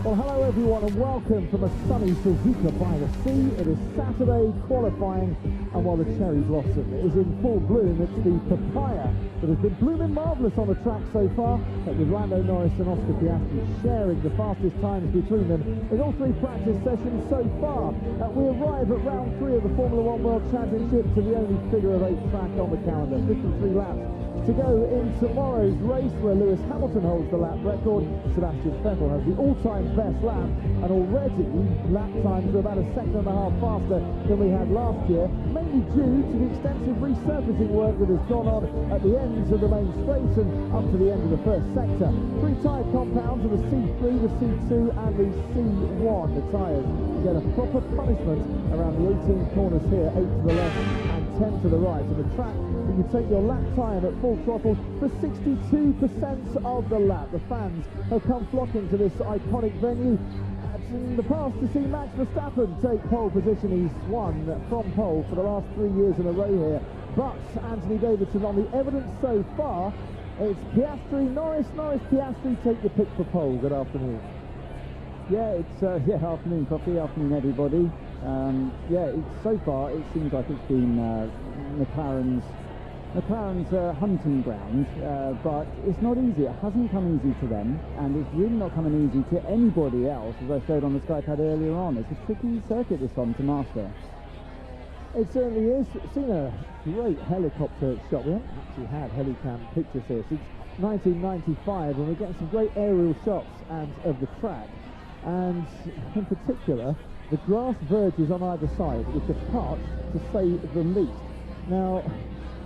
Well, hello everyone and welcome from a sunny Suzuka by the sea. It is Saturday qualifying, and while the cherry blossom is in full bloom, it's the papaya that has been blooming marvellous on the track so far, with Lando Norris and Oscar Piastri sharing the fastest times between them in all three practice sessions so far. We arrive at round 3 of the Formula 1 World Championship to the only figure of 8 track on the calendar, 53 laps to go in tomorrow's race, where Lewis Hamilton holds the lap record. Sebastian Vettel has the all-time best lap, and already lap times are about a second and a half faster than we had last year, mainly due to the extensive resurfacing work that has gone on at the ends of the main straights and up to the end of the first sector. 3 tyre compounds of the C3, the C2 and the C1. The tyres get a proper punishment around the 18 corners here, 8 to the left and 10 to the right. And the track, you take your lap time at full throttle for 62% of the lap. The fans have come flocking to this iconic venue in the past to see Max Verstappen take pole position. He's won from pole for the last 3 years in a row here. But Anthony Davidson, on the evidence so far, it's Piastri, Norris, Piastri, take your pick for pole. Good afternoon. Yeah, it's afternoon, Coffee, afternoon, everybody. So far it seems like it's been McLaren's hunting ground, but it's not easy. It hasn't come easy to them, and it's really not coming easy to anybody else, as I showed on the Skypad earlier on. It's a tricky circuit, this one, to master. It certainly is. Seen a great helicopter shot. We haven't actually had helicam pictures here since 1995, and we're getting some great aerial shots of the track, and in particular the grass verges on either side, which are parched to say the least. Now,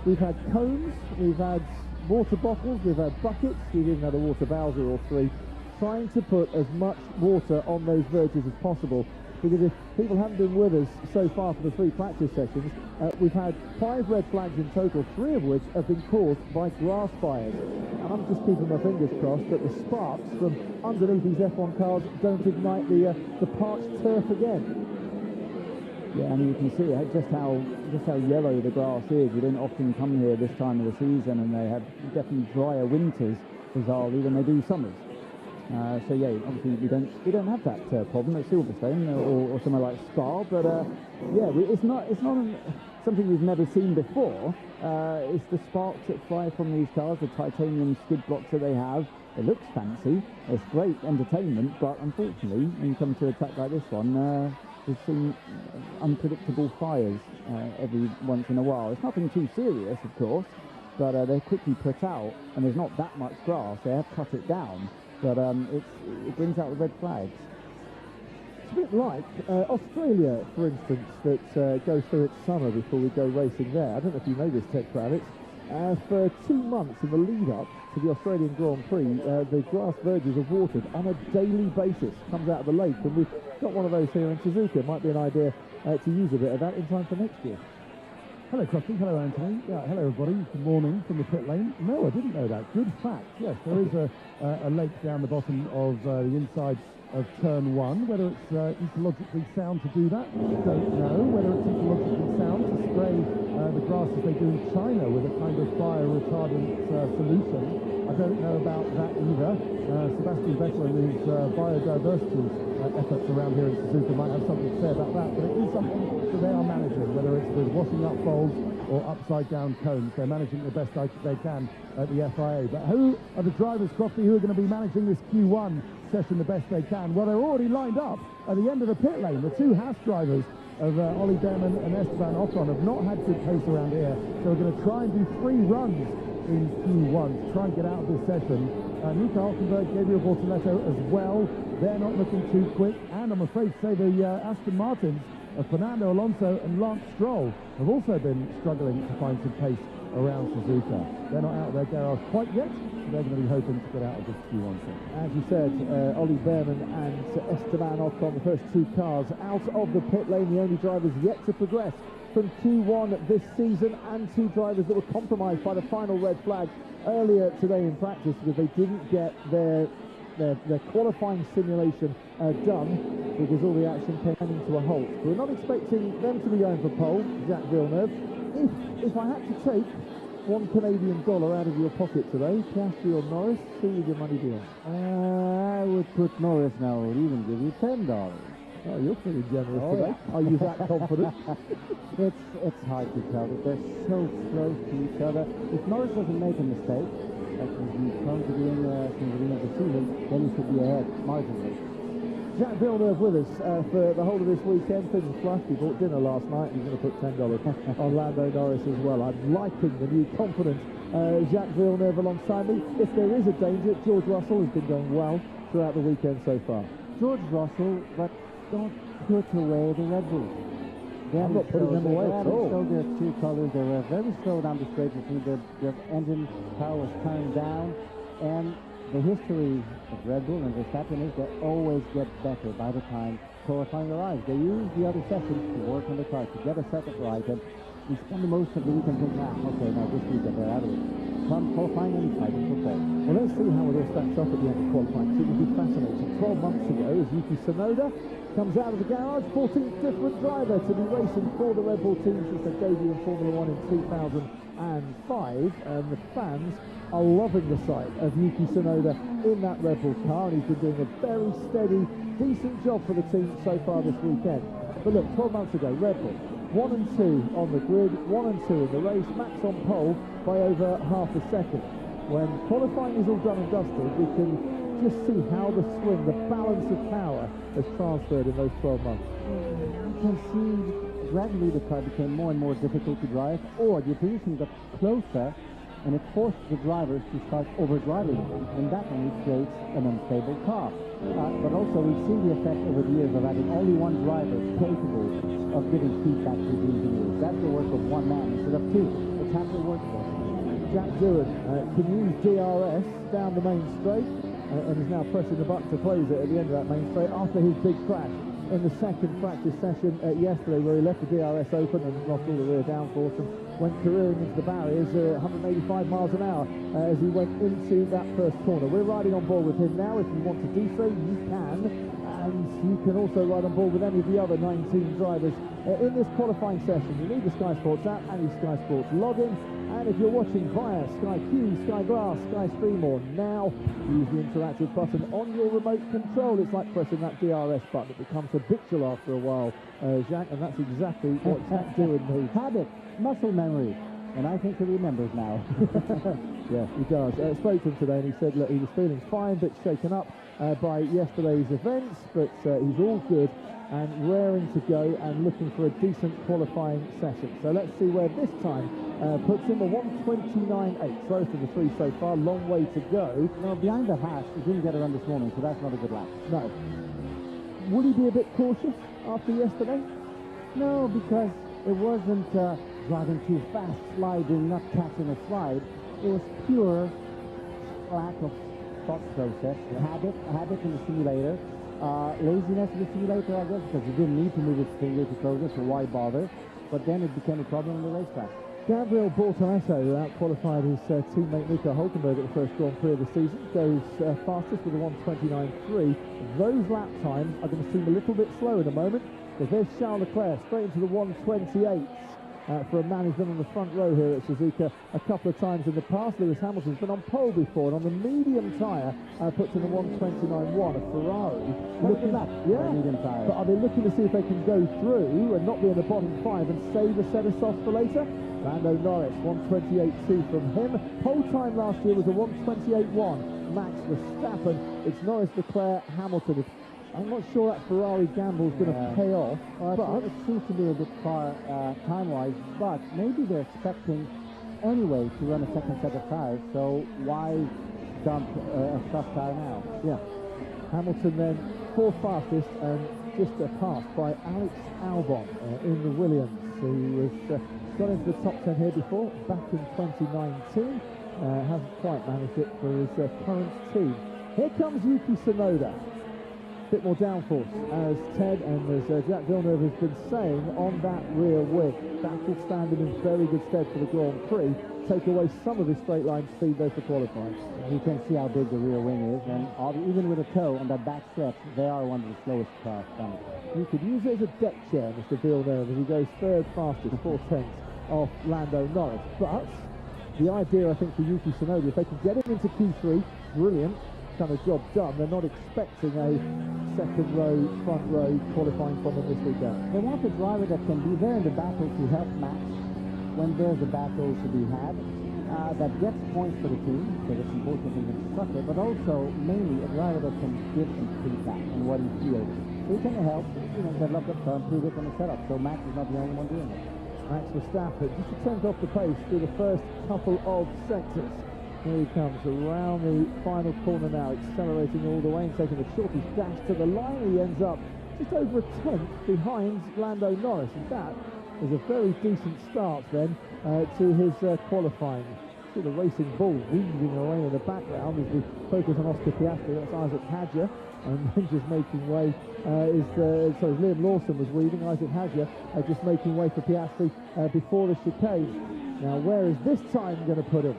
we've had cones, we've had water bottles, we've had buckets, we've even had a water bowser or 3, trying to put as much water on those verges as possible. Because if people haven't been with us so far for the 3 practice sessions, we've had 5 red flags in total, 3 of which have been caused by grass fires. And I'm just keeping my fingers crossed that the sparks from underneath these F1 cars don't ignite the parched turf again. Yeah, and you can see just how yellow the grass is. We don't often come here this time of the season, and they have definitely drier winters, bizarrely, than they do summers. So yeah, obviously we don't have that problem at Silverstone or somewhere like Spa, but it's not something we've never seen before. It's the sparks that fly from these cars, the titanium skid blocks that they have. It looks fancy, it's great entertainment, but unfortunately, when you come to a track like this one, we've seen unpredictable fires every once in a while. It's nothing too serious, of course, but they're quickly put out, and there's not that much grass. They have cut it down, but it brings out the red flags. It's a bit like Australia, for instance, that goes through its summer before we go racing there. I don't know if you know this, Tech Kravitz. For 2 months in the lead-up to the Australian Grand Prix, the grass verges are watered on a daily basis. Comes out of the lake, and we've got one of those here in Suzuka. It might be an idea to use a bit of that in time for next year. Hello, Crofty. Hello, Anthony. Yeah, hello, everybody. Good morning from the pit lane. No, I didn't know that. Good fact. Yes, there is a lake down the bottom of the inside of turn 1. Whether it's ecologically sound to do that, don't know. Whether it's ecologically sound to spray the grass as they do in China with a kind of fire retardant solution, I don't know about that either. Sebastian Vettel and his biodiversity efforts around here in Suzuka might have something to say about that, but it is something that they are managing, whether it's with washing up bowls or upside down cones. They're managing the best they can at the FIA. But who are the drivers, Crofty, who are going to be managing this Q1 session the best they can? Well, they're already lined up at the end of the pit lane. The 2 Haas drivers of Ollie Behrman and Esteban Ocon have not had good pace around here, so we're going to try and do 3 runs in Q1 to try and get out of this session. Nico Hülkenberg, Gabriel Bortoletto as well. They're not looking too quick, and I'm afraid to say the Aston Martins of Fernando Alonso and Lance Stroll have also been struggling to find some pace around Suzuka. They're not out of their garage quite yet, so they're going to be hoping to get out of this Q1 session. As you said, Ollie Behrman and Esteban Ocon, the first 2 cars out of the pit lane, the only drivers yet to progress from Q1 this season, and 2 drivers that were compromised by the final red flag earlier today in practice because they didn't get their qualifying simulation done because all the action came to a halt. We're not expecting them to be going for pole, Jacques Villeneuve. If I had to take $1 Canadian out of your pocket today. Piastri or Norris, who would your money be on? I would put Norris now. I would even give you $10. Oh, you're pretty generous today. Yeah. Are you that confident? It's hard to tell. They're so close to each other. If Norris doesn't make a mistake, like he's prone to doing since the beginning of the season, then he should be ahead marginally. Jacques Villeneuve with us for the whole of this weekend. Things flushed. He bought dinner last night. He's going to put $10 on Lando Norris as well. I'm liking the new confident Jacques Villeneuve alongside me. If there is a danger, George Russell has been going well throughout the weekend so far. George Russell, but don't put away the Red Bull. I'm not putting them away at all. So their true colors, they were very slow down the straight. Their engine power was turned down, and the history of Red Bull and Verstappen is they always get better by the time qualifying arrives. They use the other sessions to work on the car, to get a setup right, and we spend the most of the weekend thinking, okay, now this weekend they're out of it. Come qualifying and fighting for pole. Well, let's see how it all stacks up at the end of qualifying. It will be fascinating. 12 months ago, as Yuki Tsunoda comes out of the garage, 14th different driver to be racing for the Red Bull team since their debut in Formula 1 in 2005, and the fans are loving the sight of Yuki Tsunoda in that Red Bull car, and he's been doing a very steady, decent job for the team so far this weekend. But look, 12 months ago, Red Bull 1 and 2 on the grid, 1 and 2 in the race, Max on pole by over half a second. When qualifying is all done and dusted, we can just see how the swing, the balance of power has transferred in those 12 months. You can see gradually the car became more and more difficult to drive, or the opposition got closer, and it forced the drivers to start overdriving, and that only creates an unstable car. But also we've seen the effect over the years of having only one driver capable of giving feedback to the engineers. That's the work of one man instead of two. It's half the work for. Jack Doohan can use DRS down the main straight and is now pressing the button to close it at the end of that main straight after his big crash in the second practice session yesterday, where he left the DRS open and lost all the rear downforce and went careering into the barriers 185 miles an hour as he went into that first corner. We're riding on board with him now. If you want to do so, you can, and you can also ride on board with any of the other 19 drivers in this qualifying session. You need the Sky Sports app and your Sky Sports login, and if you're watching via Sky Q, Sky Glass, Sky Stream, or now, use the interactive button on your remote control. It's like pressing that DRS button. It becomes habitual after a while, Jacques, and that's exactly what Jack Doohan needs. Habit, muscle memory, and I think he remembers now. Yeah, he does. I spoke to him today, and he said, look, he was feeling fine, but shaken up by yesterday's events, but he's all good and raring to go and looking for a decent qualifying session. So let's see where this time puts him. A 1:29.8, slowest of the three so far, long way to go. No, behind the hash, he didn't get around this morning, so that's not a good lap. No. Would he be a bit cautious after yesterday? No, because it wasn't driving too fast, sliding, not catching a slide. It was pure lack of thought process, habit in the simulator, laziness in the simulator, I guess, because he didn't need to move his finger to close it, so why bother? But then it became a problem on the racetrack. Gabriel Bortoletto out-qualified his teammate Nico Hulkenberg at the first Grand Prix of the season, goes fastest with a 1:29.3. Those lap times are going to seem a little bit slow in a moment, because there's Charles Leclerc straight into the 1:28. For a man who's been on the front row here at Suzuka a couple of times in the past. Lewis Hamilton's been on pole before, and on the medium tyre puts in a 1:29.1. A Ferrari looking at that, yeah. Medium tyre. But are they looking to see if they can go through and not be in the bottom five and save a set of softs for later? Lando Norris, 1:28.2 from him. Pole time last year was a 1:28.1. Max Verstappen. It's Norris, Leclerc, Hamilton. I'm not sure that Ferrari gamble is going to pay off, but it seems to be a bit far time-wise, but maybe they're expecting anyway to run a second set of tires, so why dump a soft tire now? Yeah. Hamilton then fourth fastest and just passed by Alex Albon in the Williams, who was got into the top 10 here before, back in 2019. Hasn't quite managed it for his current team. Here comes Yuki Tsunoda. Bit more downforce, as Ted and as Jacques Villeneuve has been saying, on that rear wing. That will stand him in very good stead for the Grand Prix. Take away some of his straight line speed though for qualifying. You can see how big the rear wing is, and even with a toe on that back stretch, they are one of the slowest cars done. You could use it as a deck chair, Mr. Villeneuve, as he goes third fastest, 4/10 off Lando Norris. But the idea, I think, for Yuki Tsunoda, if they can get him into Q3, brilliant, kind of job done. They're not expecting a second row, front row qualifying from them this weekend. They want a driver that can be there in the battle to help Max when there's a battle to be had, that gets points for the team, because it's important in the constructor, but also mainly a driver that can give some feedback on what he feels. He can help, develop the car, improve it on the setup, so Max is not the only one doing it. Max Verstappen just a tenth off the pace through the first couple of sectors. Here he comes around the final corner now, accelerating all the way and taking the shortest dash to the line. He ends up just over a tenth behind Lando Norris, and that is a very decent start then to his qualifying. See the racing bull weaving away in the background as we focus on Oscar Piastri. That's Isaac Hadjar, and then just making way Liam Lawson was weaving. Isaac Hadjar just making way for Piastri before the chicane. Now where is this time going to put him?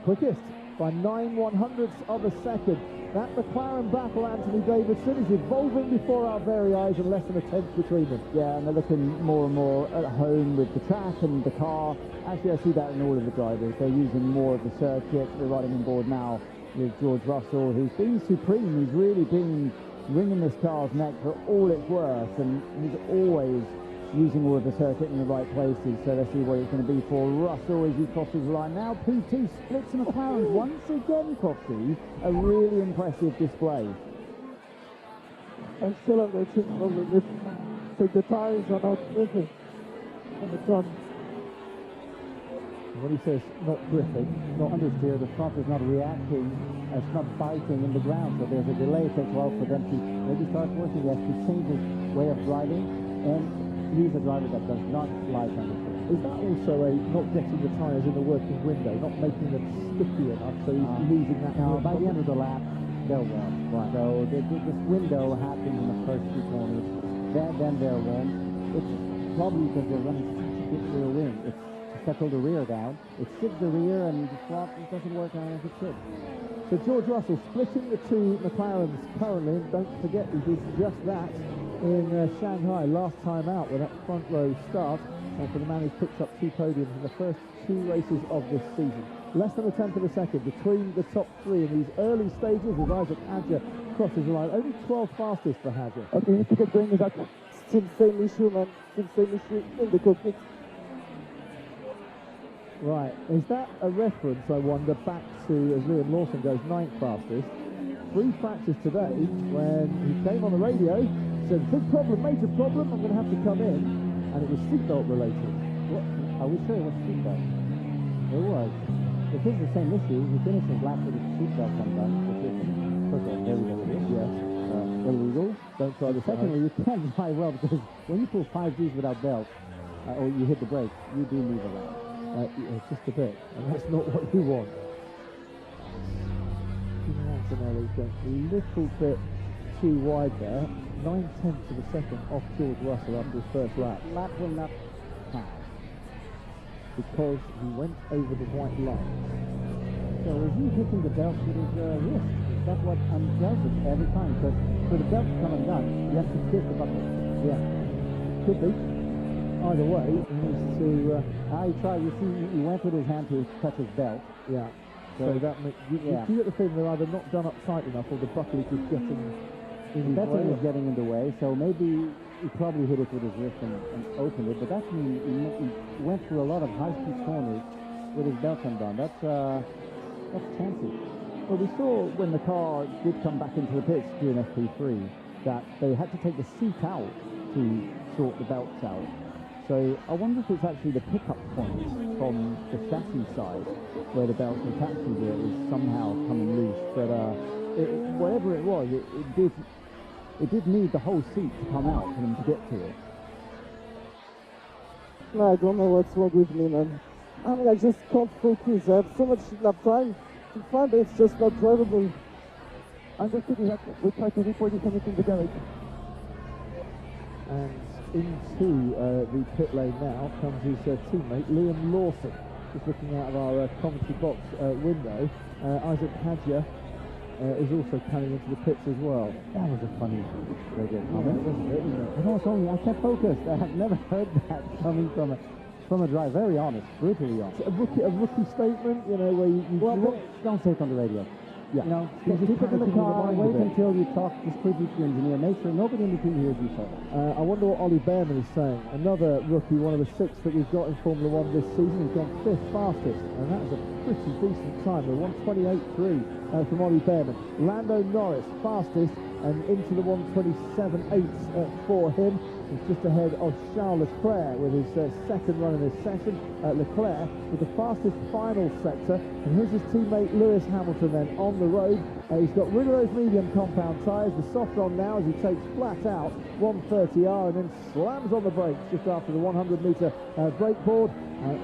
Quickest by 9/100ths of a second. That McLaren battle, Anthony Davidson, is evolving before our very eyes, and less than a tenth between them. Yeah, and they're looking more and more at home with the track and the car. Actually, I see that in all of the drivers. They're using more of the circuit. They're riding on board now with George Russell, who's been supreme. He's really been wringing this car's neck for all it's worth, and he's always using all of the circuit in the right places. So let's see what it's going to be for Russell as he crosses the line. Now P2 splits McLaren once again, Crofty. A really impressive display. I'm still on the chip over this. So the tires are not gripping on the front. When he says not gripping, Not understeer, the front is not reacting, it's not biting in the ground, so there's a delay. It takes a while for them to maybe start working. He has to change his way of driving, and he's a driver that does not like understeer. is that also a not getting the tyres in the working window, not making them sticky enough, so he's losing that? Now, by the end of the lap, they'll warm. Right. So this window happens in the first two corners, then they'll warm. It's probably because they're running such a good rear wing. It's to settle the rear down. It sits the rear, and the front doesn't work out as it should. So George Russell splitting the two McLarens currently, and don't forget he did just that in Shanghai last time out with that front row start, and for the man who's picked up 2 podiums in the first 2 races of this season. Less than a tenth of a second between the top 3 in these early stages as Isaac Hadjar crosses the line. Only 12 fastest for Hadjar. Okay, we need to get going with that. Still same issue, man. Still same issue in the cockpit. Right, is that a reference, I wonder, back to as Liam Lawson goes 9th fastest? 3 practice today when he came on the radio, said, big problem, major problem, I'm going to have to come in, and it was seatbelt related. What? Are we sure it was seatbelt? It was. If it's the same issue, he finished his lap with his seatbelt undone, which is, first of all, very dangerous. Yes. Illegal. Don't try the Secondly, you can't drive well, because when you pull 5 Gs without belt, or you hit the brake, you do move around. Yeah, just a bit, and that's not what you want. Antonelli went a little bit too wide there. 9/10 of a second off George Russell after his first lap. Lap will not pass. Because he went over the white line. So is he hitting the belt with his wrist? That's what does it every time. Because for the belt to come undone, you have to kiss the buckle. Yeah, could be. Either way, he needs to... He tried, you see, he went with his hand to touch his belt. Yeah. So that makes... You get the feeling they're either not done up tight enough or the buckle is just getting in his way. That thing was getting in the way, so maybe he probably hit it with his wrist and opened it, but that means he went through a lot of high-speed corners with his belt undone. That's chancy. Well, we saw when the car did come back into the pits during FP3 that they had to take the seat out to sort the belts out. So I wonder if it's actually the pickup point from the chassis side where the belt attached to it is somehow coming loose. But whatever it was, it did need the whole seat to come out for them to get to it. No, I don't know what's wrong with me, man. I mean, I just can't focus. I have so much lap time to find, but it's just not drivable. I'm just thinking that we try to report if anything to the garage. And into the pit lane now comes his teammate Liam Lawson, just looking out of our commentary box window. Isaac Hadjar is also coming into the pits as well. That was a funny radio comment, wasn't it? I know it's only, I kept focused. I have never heard that coming from from a drive, very honest, brutally honest. A rookie statement, you know, where you Don't say it on the radio. Yeah. You know, You're just keep it in the panicking in your car, mind a wait bit. until you talk discreetly to your engineer, make sure nobody in the team hears you say it. I wonder what Ollie Behrman is saying. Another rookie, one of the 6 that we've got in Formula One this season. He's gone 5th fastest, and that is a pretty decent time. The 1:28.3 from Ollie Behrman. Lando Norris, fastest, and into the 1:27.8 for him. He's just ahead of Charles Leclerc with his second run in this session. Leclerc with the fastest final sector, and here's his teammate Lewis Hamilton then on the road. He's got rid of those medium compound tyres, the soft on now as he takes flat out 130R and then slams on the brakes just after the 100-metre brake board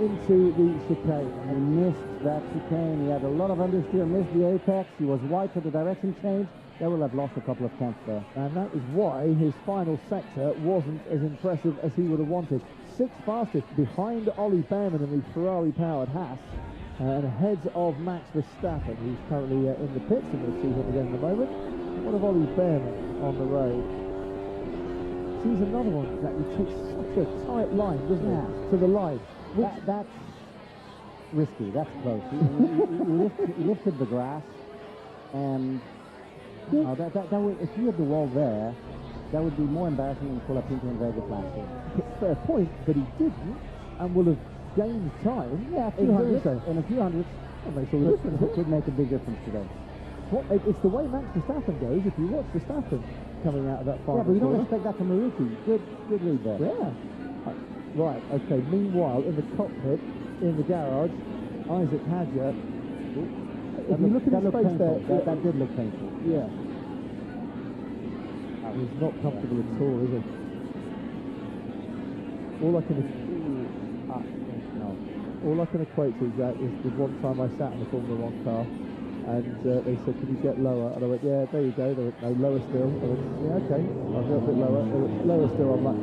into the chicane. He missed that chicane, he had a lot of understeer, missed the apex, he was wide for the direction change. They will have lost a couple of tenths there. And that is why his final sector wasn't as impressive as he would have wanted. 6th fastest behind Ollie Behrman in the Ferrari-powered Haas, and ahead of Max Verstappen, who's currently in the pits, and we'll see him again in a moment. What of Ollie Behrman on the road? Sees another one that he takes such a tight line, doesn't he, to the line. That's risky, that's close. He lifted the grass, and that would, if you had the wall there, that would be more embarrassing than pull up into in Vegas last year. Fair point, but he didn't, and will have gained time. Yeah, in a few hundreds. That makes all the difference. It could make a big difference today. It's the way Max Verstappen goes. If you watch Verstappen coming out of that final, Yeah, but you don't corner. expect that from a rookie. Good read there. Yeah. Right. Okay. Meanwhile, in the cockpit, in the garage, Isaac Hadger. If you look at his face there, that did look painful. Yeah. He's not comfortable at all, is he? All I can equate to that is the one time I sat in the Formula One car, and they said, "Can you get lower?" And I went, "Yeah, there you go." They went, "No, lower still." I went, "Yeah, okay, I'll go a bit lower." They went, "Lower still." I'm like,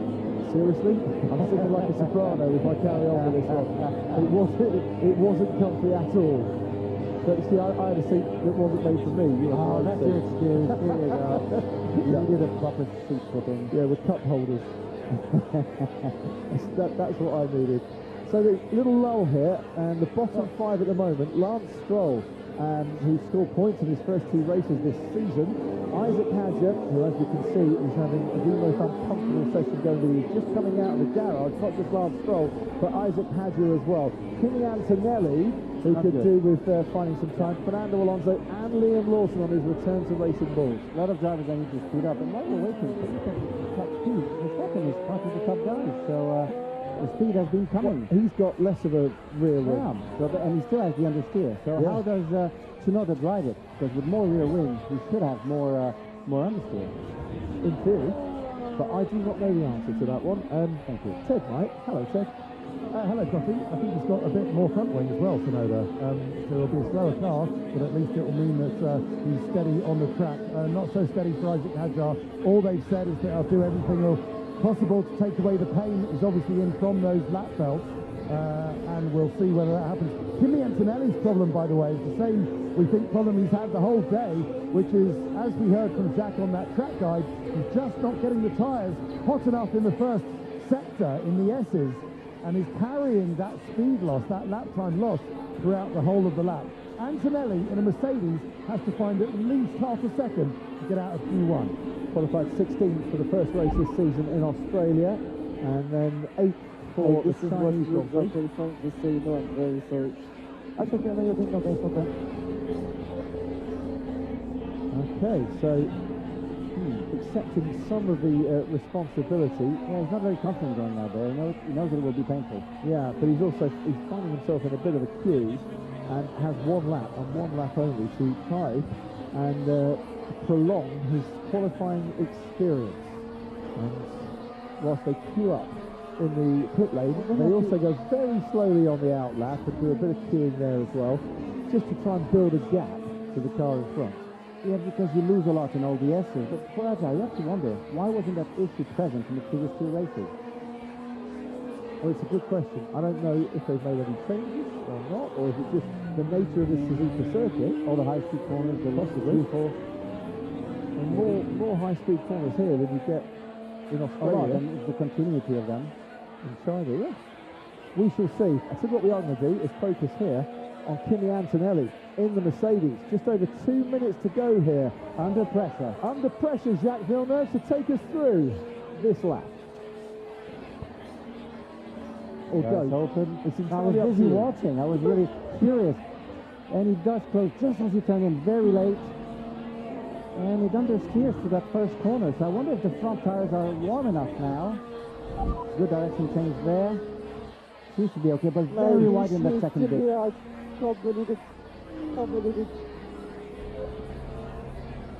"Seriously? I'm singing like a soprano if I carry on with this one." It wasn't comfy at all. But see, I had a seat that wasn't made for me. That's your excuse. Here you go. You did a proper seat fitting. Yeah, with cup holders. That's what I needed. So the little lull here, and the bottom 5 at the moment. Lance Stroll, who scored points in his first 2 races this season. Isaac Hadger, who, as you can see, is having the most uncomfortable session going with. He's just coming out of the garage, not just Lance Stroll, but Isaac Hadger as well. Kimi Antonelli, who could do with finding some time. Fernando Alonso and Liam Lawson on his return to racing balls. A lot of drivers that need to speed up, and while we're waiting, top speed. The second is talking to top guys, so the speed has been coming. He's got less of a rear wing. Yeah, so, and he still has the understeer. So how does Tsunoda drive it? Because with more rear wing, he should have more understeer. In theory, but I do not know the answer to that one. Thank you. Ted might. Hello, Ted. Hello, Coffee. I think he's got a bit more front wing as well, Tsunoda. So it'll be a slower car, but at least it will mean that he's steady on the track. Not so steady for Isaac Hadjar. All they've said is that they'll do everything possible to take away the pain. He's obviously in from those lap belts, and we'll see whether that happens. Kimi Antonelli's problem, by the way, is the same, we think, problem he's had the whole day, which is, as we heard from Jack on that track guide, he's just not getting the tyres hot enough in the first sector, in the S's, and is carrying that speed loss, that lap time loss, throughout the whole of the lap. Antonelli in a Mercedes has to find at least half a second to get out of Q1. Qualified 16th for the first race this season in Australia, and then 8th for this the is what Chinese you Grand Prix. just so you know, I'm very sorry. Actually, I know you think no, guys, okay. Okay, so accepting some of the responsibility. Yeah, he's not very confident going out there. He knows that it will be painful. Yeah, but he's finding himself in a bit of a queue, and has one lap only to try and prolong his qualifying experience. And whilst they queue up in the pit lane, they also go very slowly on the out lap and do a bit of queuing there as well, just to try and build a gap to the car in front. Yeah, because you lose a lot in all the S's. But for Agile, you have to wonder, why wasn't that issue present in the previous 2 races? Well, it's a good question. I don't know if they've made any changes or not, or is it just the nature of this Suzuka Circuit, All the high-speed corners, the possibly. And more high-speed corners here than you get in a lot, Australia. and it's the continuity of them. In China, yeah. We shall see. I said what we are going to do is focus here on Kimi Antonelli in the Mercedes. Just over 2 minutes to go here. Under pressure. Under pressure, Jacques Villeneuve to take us through this lap. Or It's go. open. It's I entirely up was to busy you. watching. I was really curious. And he does close just as he turned in very late. And it understeers to that first corner. So I wonder if the front tires are warm enough now. Good direction change there. Seems to be okay, but very wide in that second bit. Yeah, I can't believe it. Can't believe it.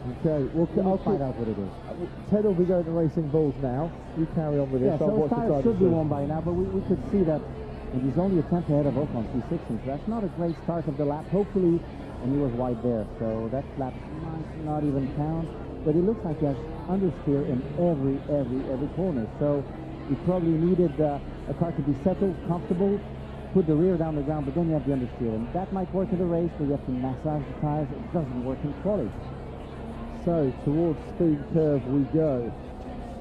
Okay, well, I'll I'll find keep, out what it is. Ted will be going to Racing Bulls now. You carry on with this. Yeah, I'll so watch his the tires should be through. warm by now, but we could see that he's only a tenth ahead of Ocon, P6, so that's not a great start of the lap. Hopefully, and he was wide there, so that lap might not even count. But it looks like he has understeer in every corner. So he probably needed a car to be settled, comfortable, put the rear down the ground, but then you have the understeer, and that might work in the race, but you have to massage the tires. It doesn't work in quali. So, towards speed curve we go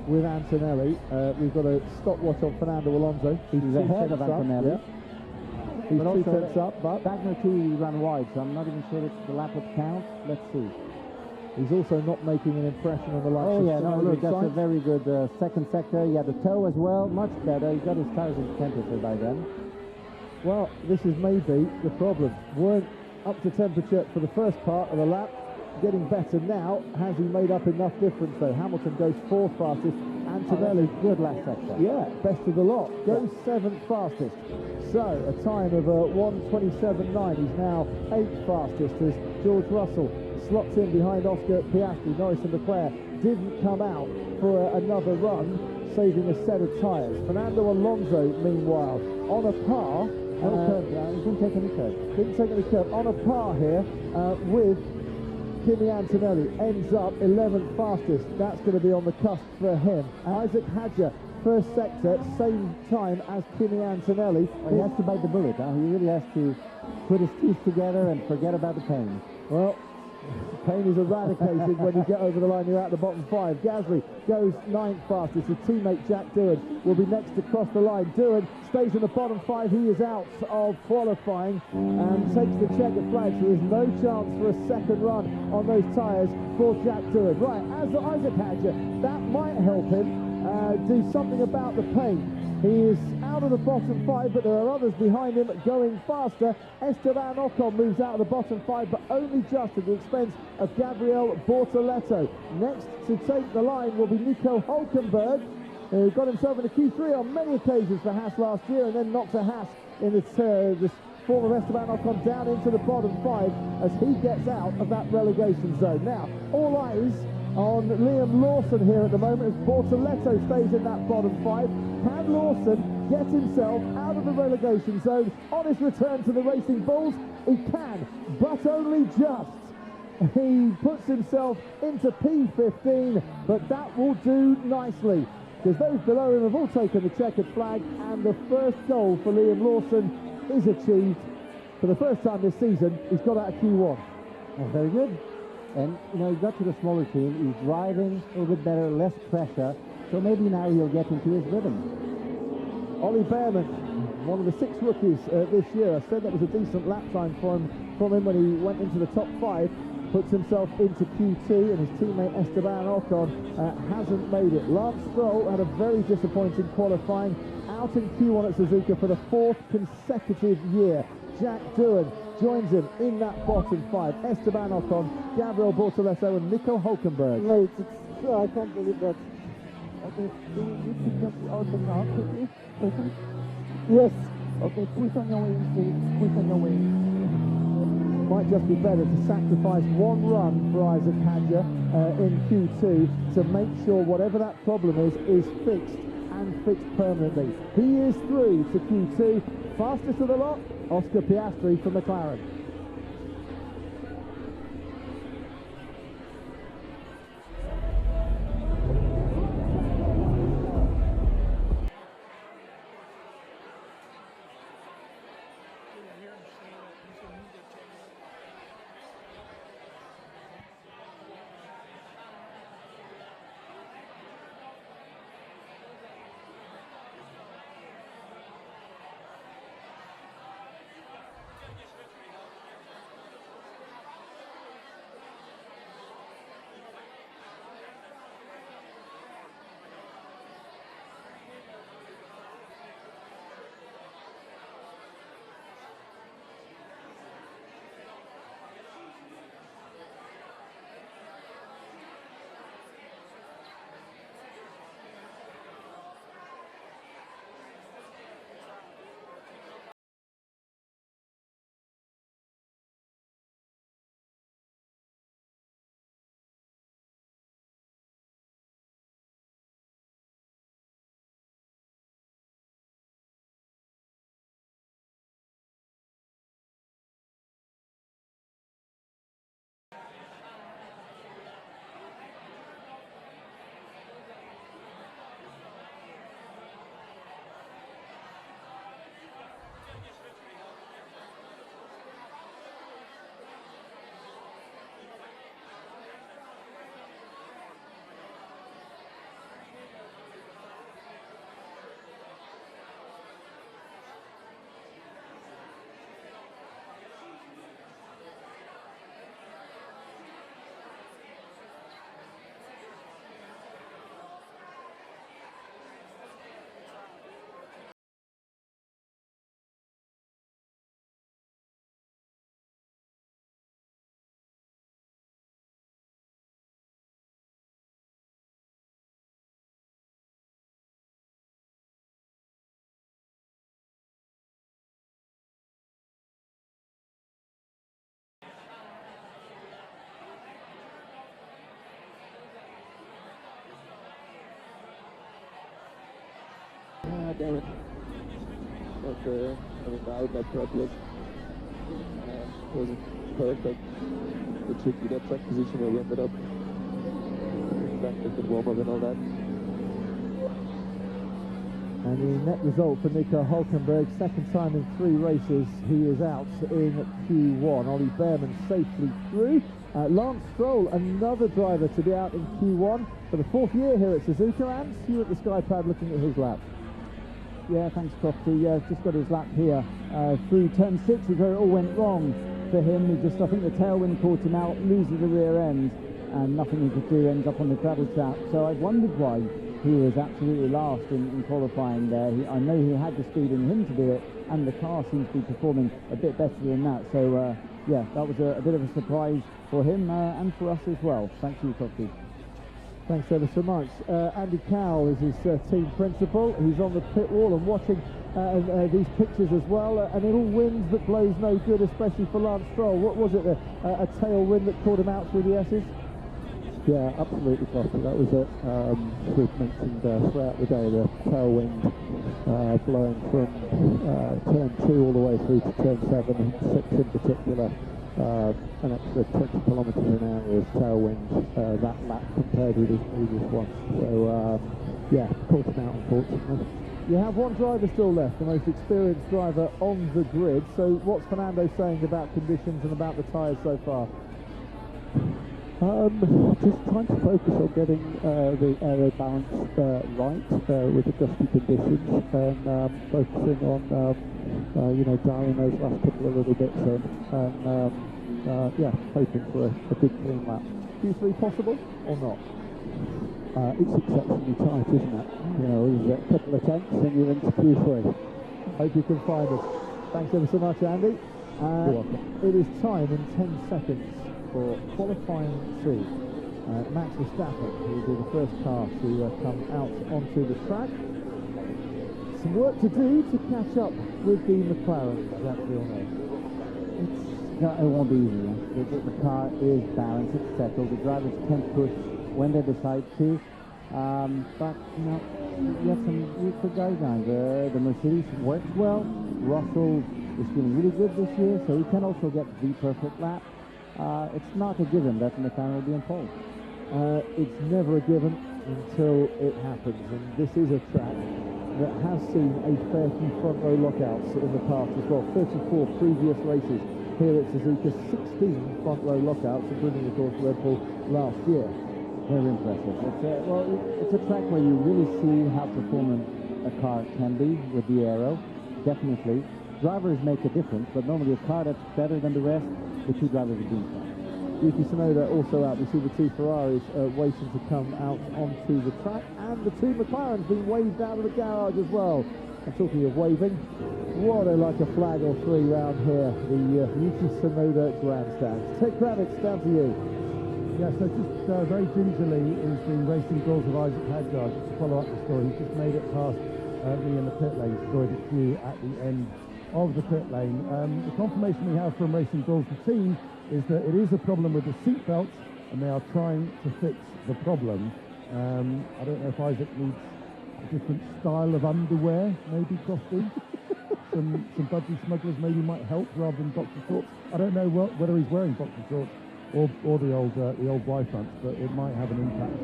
with Antonelli. We've got a stopwatch on Fernando Alonso. He's two ahead of tenths up, Antonelli. yeah. He's But 2 also tenths up, but Wagner too ran wide, so I'm not even sure if the lap would count. Let's see. he's also not making an impression on the likes Oh of yeah, no, Fernando look, that's a Sainz. very good second sector. He had the toe as well, much better. He got his tires in temperature by then. Well, this is maybe the problem. Weren't up to temperature for the first part of the lap. Getting better now. Has he made up enough difference though? Hamilton goes 4th fastest. Antonelli, Good last sector. yeah, best of the lot. Goes 7th fastest. So a time of 1:27.9. He's now 8th fastest as George Russell slots in behind Oscar Piastri. Norris and Leclerc didn't come out for another run, saving a set of tyres. Fernando Alonso, meanwhile, on a par. No curve, he didn't take any curve. Didn't take any curve. On a par here with Kimi Antonelli. Ends up 11th fastest. That's going to be on the cusp for him. Isaac Hadjar, first sector, same time as Kimi Antonelli. He has to bite the bullet. He really has to put his teeth together and forget about the pain. Well, pain is eradicated when you get over the line. You're at the bottom 5. Gasly goes 9th fastest. His teammate Jack Doohan will be next to cross the line. Doohan stays in the bottom 5. He is out of qualifying and takes the checkered flag. So there's no chance for a second run on those tyres for Jack Doohan. Right, as Isaac Hadjar, that might help him do something about the pain. He is out of the bottom 5, but there are others behind him going faster. Esteban Ocon moves out of the bottom 5, but only just at the expense of Gabriel Bortoleto. Next to take the line will be Nico Hülkenberg, who got himself in a Q3 on many occasions for Haas last year, and then knocked a Haas in this form of Esteban Ocon down into the bottom 5 as he gets out of that relegation zone. Now, all eyes on Liam Lawson here at the moment as Bortoleto stays in that bottom 5. Can Lawson get himself out of the relegation zone on his return to the Racing Bulls? He can, but only just. He puts himself into P15, but that will do nicely because those below him have all taken the checkered flag, and the first goal for Liam Lawson is achieved. For the first time this season, he's got out of Q1. That's very good. And, you know, he got to the smaller team. He's driving a little bit better, less pressure. So maybe now he'll get into his rhythm. Ollie Behrman, one of the 6 rookies this year. I said that was a decent lap time from him when he went into the top 5. Puts himself into Q2, and his teammate Esteban Ocon hasn't made it. Lance Stroll had a very disappointing qualifying, out in Q1 at Suzuka for the 4th consecutive year. Jack Doohan joins him in that bottom 5. Esteban Ocon, Gabriel Bortoleto and Nico Hülkenberg. Mate, I can't believe that. Okay, do we need to jump out the car quickly? Yes. Okay, push on your wings, please. Push on your wings. Might just be better to sacrifice one run for Isaac Hadjar in Q2 to make sure whatever that problem is fixed and fixed permanently. He is through to Q2. Fastest of the lot, Oscar Piastri for McLaren. Ah, damn it. But, I mean, the outlet prep wasn't perfect. The tricky, that track position where we ended up. Back with the warm-up and all that. And the net result for Nico Hulkenberg, second time in 3 races, he is out in Q1. Ollie Behrman safely through. Lance Stroll, another driver to be out in Q1 for the 4th year here at Suzuka. And you at the Skypad looking at his lap. Yeah, thanks, Crofty. Yeah, just got his lap here through turn 6, is where it all went wrong for him. He just, I think the tailwind caught him out, loses the rear end, and nothing he could do, ends up on the gravel trap. So I wondered why he was absolutely last in qualifying there. I know he had the speed in him to do it, and the car seems to be performing a bit better than that. So, yeah, that was a bit of a surprise for him and for us as well. Thank you, Crofty. Thanks ever so much. Andy Cowell is his team principal. He's on the pit wall and watching these pictures as well. And it all winds that blows no good, especially for Lance Stroll. What was it, a tailwind that caught him out through the S's? Yeah, absolutely, Costa. That was it. We've mentioned throughout the day the tailwind blowing from turn 2 all the way through to turn 7 and 6 in particular. An extra 20 kilometres an hour of tailwind that lap compared with his previous one. So, yeah, caught him out, unfortunately. You have one driver still left, the most experienced driver on the grid. So what's Fernando saying about conditions and about the tyres so far? Just trying to focus on getting the aero balance right with the gusty conditions, and focusing on dialing those last couple of little bits in, and yeah, hoping for a good clean lap. Q3 possible or not? It's exceptionally tight, isn't it? You know, there's a couple of tenths and you're into Q3. Hope you can find us. Thanks ever so much, Andy. You're welcome. It is time in 10 seconds for qualifying 2. Max Verstappen, who will be the first car to come out onto the track. Some work to do to catch up with the McLaren, that we all know. It won't be easy. The car is balanced, it's settled. The drivers can push when they decide to. But, you know, you have some really good guidelines. The Mercedes works well. Russell is feeling really good this year, so he can also get the perfect lap. It's not a given that McLaren will be on pole. It's never a given until it happens, and this is a track that has seen a fair few front row lockouts in the past as well. 34 previous races here at Suzuka, 16 front row lockouts, including of course Red Bull last year. Very impressive. It's a track where you really see how performant a car can be with the aero. Definitely. Drivers make a difference, but normally a car that's better than the rest, the 2 drivers are doing fine. Yuki Tsunoda also out. We see the 2 Ferraris waiting to come out onto the track, and the 2 McLarens being waved out of the garage as well. And talking of waving, what a like a flag or 3 round here, the Yuki Tsunoda grandstand. Ted Kravitz, down to you. Yeah, so just very gingerly is the racing goals of Isaac Hadjar. Just to follow up the story, he's just made it past me in the pit lane, scored a queue at the end of the pit lane. The confirmation we have from Racing Bulls, the team, is that it is a problem with the seat belts, and they are trying to fix the problem. I don't know if Isaac needs a different style of underwear, maybe Crofty. some budgie smugglers maybe might help rather than boxer shorts. I don't know whether he's wearing boxer shorts or the old Y fronts, but it might have an impact.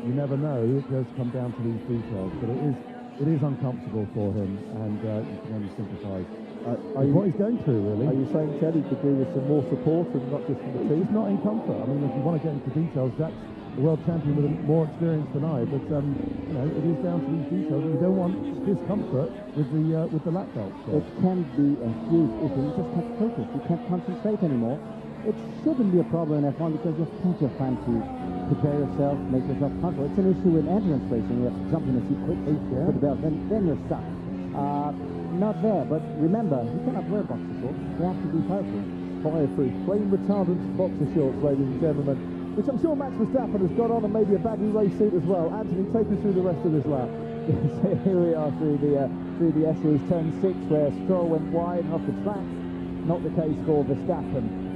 You never know. It does come down to these details, but it is uncomfortable for him, and you can only sympathise with what he's going through, really. Are you saying, Ted, he could do with some more support and not just from the team? He's not in comfort. I mean, if you want to get into details, Jack's the world champion with more experience than I, but you know, it is down to these details. You don't want discomfort with the lap belt. So. It can be a huge issue. You just can't focus. You can't concentrate anymore. It shouldn't be a problem in F1 because you have plenty of time to prepare yourself, make yourself comfortable. It's an issue in endurance racing. You have to jump in the seat quickly, put the belt, then you're stuck. Not there, but remember, you cannot wear boxer shorts. You have to be fireproof. Fireproof, flame retardant boxer shorts, ladies and gentlemen, which I'm sure Max Verstappen has got on, and maybe a baggy race suit as well. Anthony, take us through the rest of this lap. So here we are through the S's, turn 6, where Stroll went wide and off the track. Not the case for Verstappen.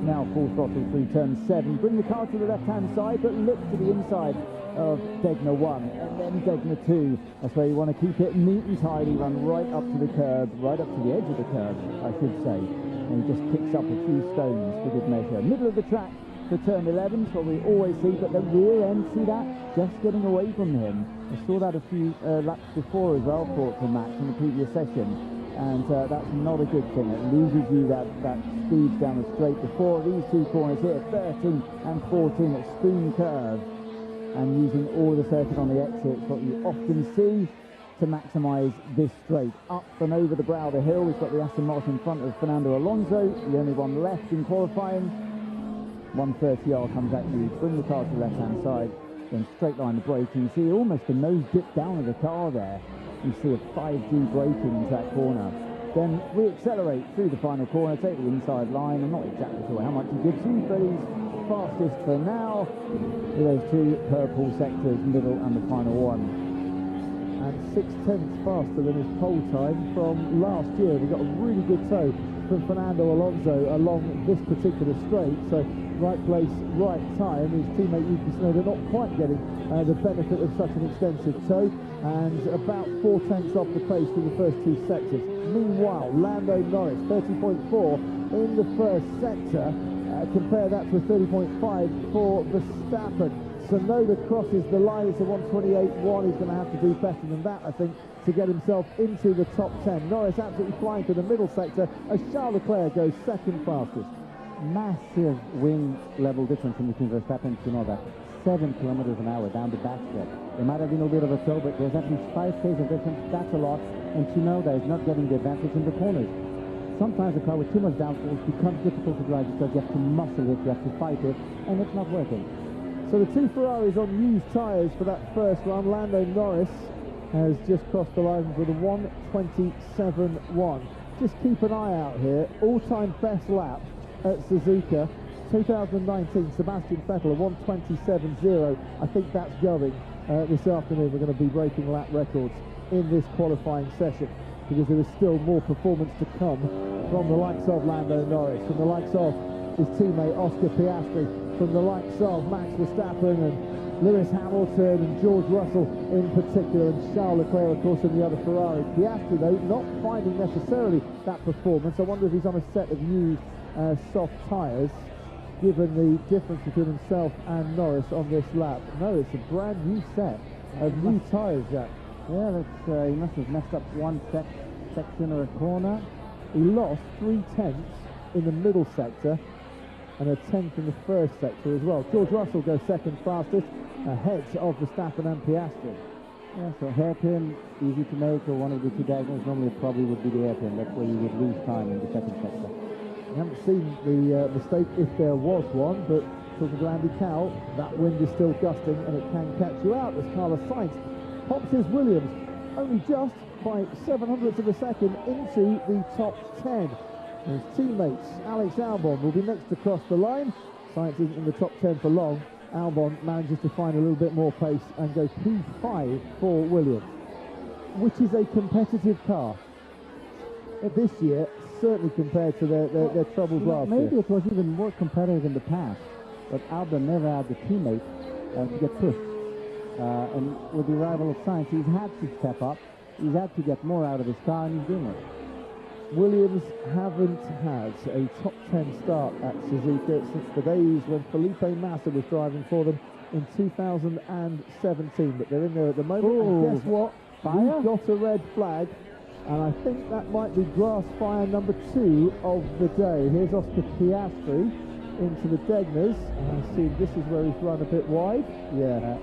Now full throttle through turn 7. Bring the car to the left-hand side, but look to the inside of Degner 1 and then Degner 2. That's where you want to keep it neat and tidy, run right up to the curb, right up to the edge of the curb, I should say. And he just picks up a few stones for good measure. Middle of the track for turn 11 is what we always see, but the rear end, see that? Just getting away from him. I saw that a few laps before as well for Max in the previous session. And that's not a good thing. It loses you that speed down the straight before these two corners here, 13 and 14 at spoon curve. And using all the circuit on the exits, what you often see to maximise this straight. Up and over the brow of the hill, we've got the Aston Martin in front of Fernando Alonso, the only one left in qualifying. 130R comes at you, bring the car to the left-hand side, then straight line the braking. See almost a nose dip down of the car there. You see a 5G braking into that corner. Then re-accelerate through the final corner, take the inside line. I'm not exactly sure how much he gives you, but he's fastest for now with those two purple sectors, middle and the final one. And 6/10 faster than his pole time from last year. We got a really good tow from Fernando Alonso along this particular straight. So right place, right time. His teammate Yuki Tsunoda not quite getting the benefit of such an extensive tow, and about 4 tenths off the pace through the first two sectors. Meanwhile, Lando Norris 30.4 in the first sector. Compare that to a 30.5 for Verstappen. Tsunoda crosses the line. It's a 128.1. He's going to have to do better than that, I think, to get himself into the top 10. Norris absolutely flying to the middle sector as Charles Leclerc goes second fastest. Massive wing level difference between Verstappen and Tsunoda. 7 kilometers an hour down the backstretch. There might have been a little bit of a tow, but there's actually 5 k's of difference. That's a lot. And Tsunoda is not getting the advantage in the corners. Sometimes a car with too much downforce becomes difficult to drive because you have to muscle it, you have to fight it, and it's not working. So the two Ferraris on used tyres for that first run. Lando Norris has just crossed the line with a 127.1. Just keep an eye out here. All-time best lap at Suzuka, 2019, Sebastian Vettel, a 127.0. I think that's going this afternoon. We're going to be breaking lap records in this qualifying session, because there is still more performance to come from the likes of Lando Norris, from the likes of his teammate Oscar Piastri, from the likes of Max Verstappen and Lewis Hamilton and George Russell in particular, and Charles Leclerc, of course, in the other Ferrari. Piastri, though, not finding necessarily that performance. I wonder if he's on a set of new soft tyres, given the difference between himself and Norris on this lap. No, it's a brand new set of new tyres, Jack. Yeah, that's, he must have messed up one section or a corner. He lost 3 tenths in the middle sector and a tenth in the first sector as well. George Russell goes second fastest, ahead of Verstappen and Piastri. Yeah, so hairpin, easy to make, or one of the two diagonals. Normally it probably would be the hairpin. That's where you would lose time in the second sector. I haven't seen the mistake if there was one, but talking to Andy Cowell, that wind is still gusting and it can catch you out as Carlos Sainz pops his Williams only just by 700ths of a second into the top 10. And his teammates Alex Albon will be next to cross the line. Sainz isn't in the top 10 for long. Albon manages to find a little bit more pace and go P5 for Williams, which is a competitive car this year, certainly compared to their troubles last year. Maybe it was even more competitive in the past, but Albon never had the teammate to get pushed. And with the arrival of Sainz, he's had to step up, he's had to get more out of his car, and he's doing it. Williams haven't had a top 10 start at Suzuka since the days when Felipe Massa was driving for them in 2017, but they're in there at the moment. Ooh, and guess what? We've got a red flag, and I think that might be grass fire number 2 of the day. Here's Oscar Piastri into the Degners, and I see this is where he's run a bit wide. Yeah,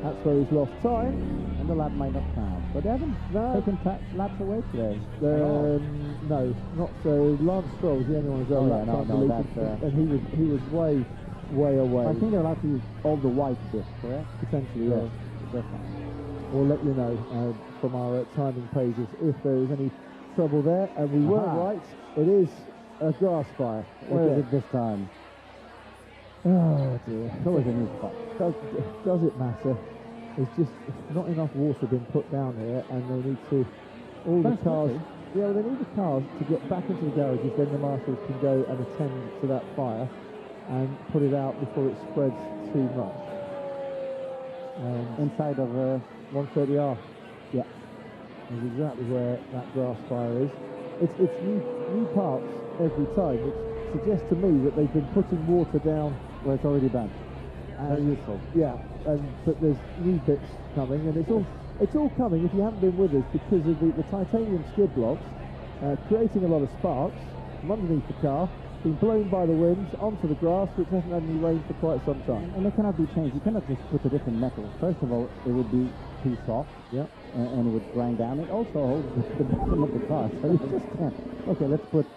that's where he's lost time. And the lap might not count, but they haven't taken laps away today. No, not so. Lance Stroll's the only one who's on and he was way away. I think they're allowed to use all the white bits, correct? Potentially, yes. We'll let you know from our timing pages if there is any trouble there, and we were right. It is a grass fire. Where is it this time? Oh dear. It's always a new spot. Does it matter? There's just not enough water been put down here, and they need to the cars. Yeah, they need the cars to get back into the garages. Then the marshals can go and attend to that fire and put it out before it spreads too much. inside of 130R. yeah. Is exactly where that grass fire is. It's new parts every time, which suggests to me that they've been putting water down Well, it's already done. Very useful. Yeah, but there's new bits coming, and it's all coming, if you haven't been with us, because of the titanium skid blocks creating a lot of sparks from underneath the car, being blown by the winds onto the grass, which hasn't had any rain for quite some time. And they cannot be changed. You cannot just put a different metal. First of all, it would be too soft. Yeah. And it would grind down. It also holds the bottom of the car, so you just can't. Okay, let's put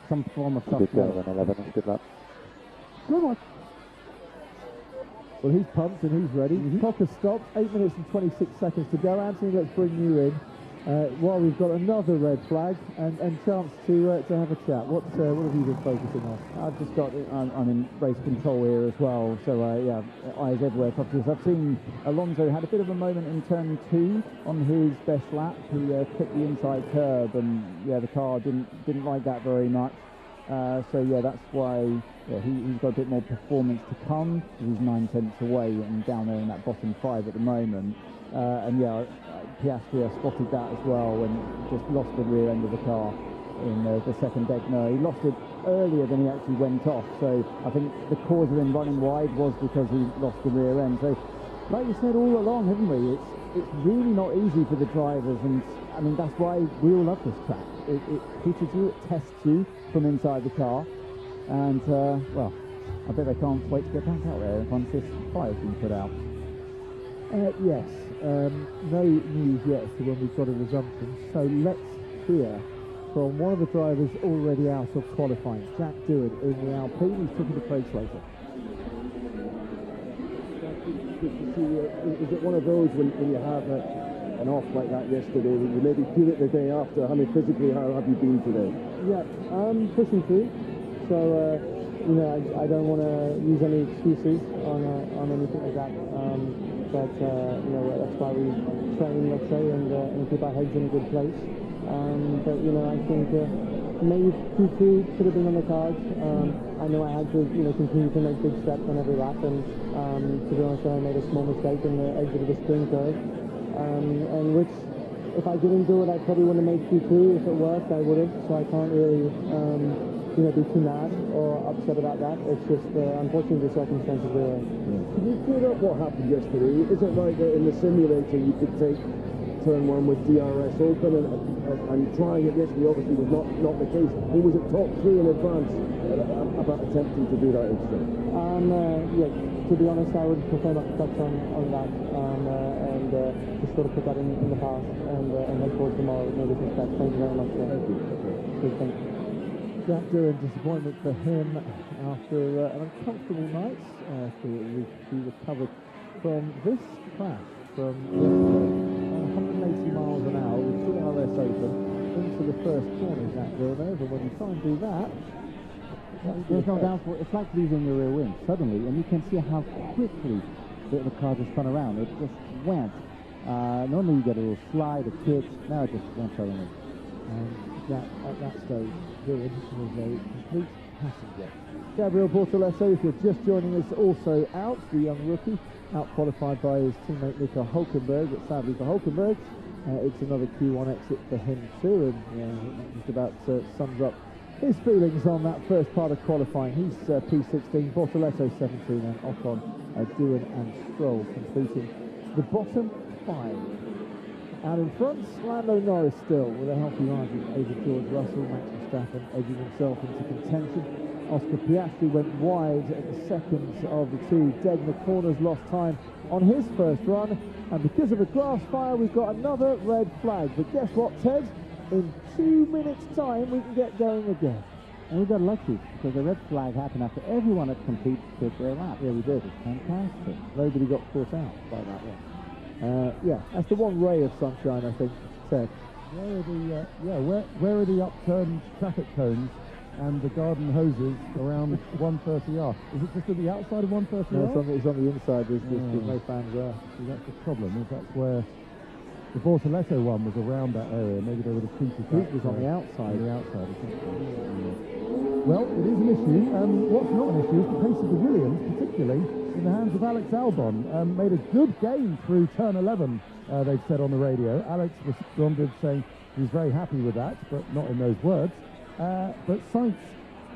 some form of soft Good metal. going, 11. Good luck. Good one. Well, he's pumped and he's ready. Clock has stopped. 8 minutes and 26 seconds to go. Anthony, let's bring you in. While we've got another red flag and chance to have a chat. What have you been focusing on? I've just got I'm in race control here as well, so yeah, eyes everywhere. I've seen Alonso had a bit of a moment in turn 2 on his best lap. He clipped the inside curb, and yeah, the car didn't like that very much. So yeah, that's why he's got a bit more performance to come. He's 9/10 away and down there in that bottom 5 at the moment. And yeah, Piastri spotted that as well and just lost the rear end of the car in the second deck. No, he lost it earlier than he actually went off. So I think the cause of him running wide was because he lost the rear end. So like you said all along, haven't we? It's really not easy for the drivers, and I mean that's why we all love this track. It teaches you, it tests you from inside the car, and well, I bet they can't wait to get back out there once this fire's been put out. Yes, no news yet as to when we've got a resumption, so let's hear from one of the drivers already out of qualifying, Jack Doohan in the Alpine. He's talking to Craig Slater. Good to see you. Is it one of those when you have an off like that yesterday that you maybe feel it the day after? I mean, physically, how have you been today? Yeah, I'm pushing through, so you know, I don't want to use any excuses on anything like that. But you know, that's why we train, let's say, and keep our heads in a good place. But you know, I think maybe Q2 could have been on the cards. I know I had to, you know, continue to make big steps on every lap, and to be honest, I made a small mistake in the exit of the spring curve, and which, if I didn't do it, I probably wouldn't have made Q2. If it worked, I would have. So I can't really, you know, be too mad or upset about that. It's just, unfortunately, the circumstances were. Can you clear up what happened yesterday? Is it right that in the simulator you could take turn 1 with DRS open and trying it yesterday obviously was not the case? Who was it talked through in advance about attempting to do that instead? Yeah, to be honest, I would prefer not to touch on that, and just sort of put that in the past and head forward tomorrow with no disrespect. Thank you very much. Thank you. Good, thank you. Jack Doohan, disappointment for him after an uncomfortable night. He recovered from this crash from yesterday, 180 miles an hour with DRS open into the first corner. Jack Doohan over. When you try and do that, There's no doubt for it. It's like losing the rear wing suddenly, and you can see how quickly the car just spun around. It just went. Normally you get a little slide, a kick. Now it just went suddenly. and that at that stage Doohan was a complete passenger. Gabriel Bortolesso, if you're just joining us, also out, the young rookie, out qualified by his teammate Nico Hulkenberg, but sadly for Hulkenberg, it's another Q1 exit for him too, and just about sums up his feelings on that first part of qualifying. He's P16, Bortolesso 17, and Ocon, Doohan and Stroll completing the bottom 5. Out in front, Lando Norris still with a healthy margin over George Russell. Max Verstappen edging himself into contention. Oscar Piastri went wide at the second of the two. Dead in the corners, lost time on his first run, and because of a grass fire we've got another red flag. But guess what, Ted? In 2 minutes time we can get going again. And we got lucky because the red flag happened after everyone had completed their lap. Yeah, we did. It's fantastic. Nobody got caught out by that one. Yeah, that's the one ray of sunshine, I think, Ted. Where are the upturned traffic cones and the garden hoses around 130R? Is it just at the outside of 130R? No, it's on the inside. There's no fans there. See, that's the problem. Is that's where the Bortoletto one was around that area. Maybe they would have treated that. It was on the outside. On the outside, I think. Well, it is an issue. What's not an issue is the pace of the Williams, particularly in the hands of Alex Albon. Made a good gain through turn 11, they've said on the radio. Alex responded saying he's very happy with that, but not in those words. But Sainz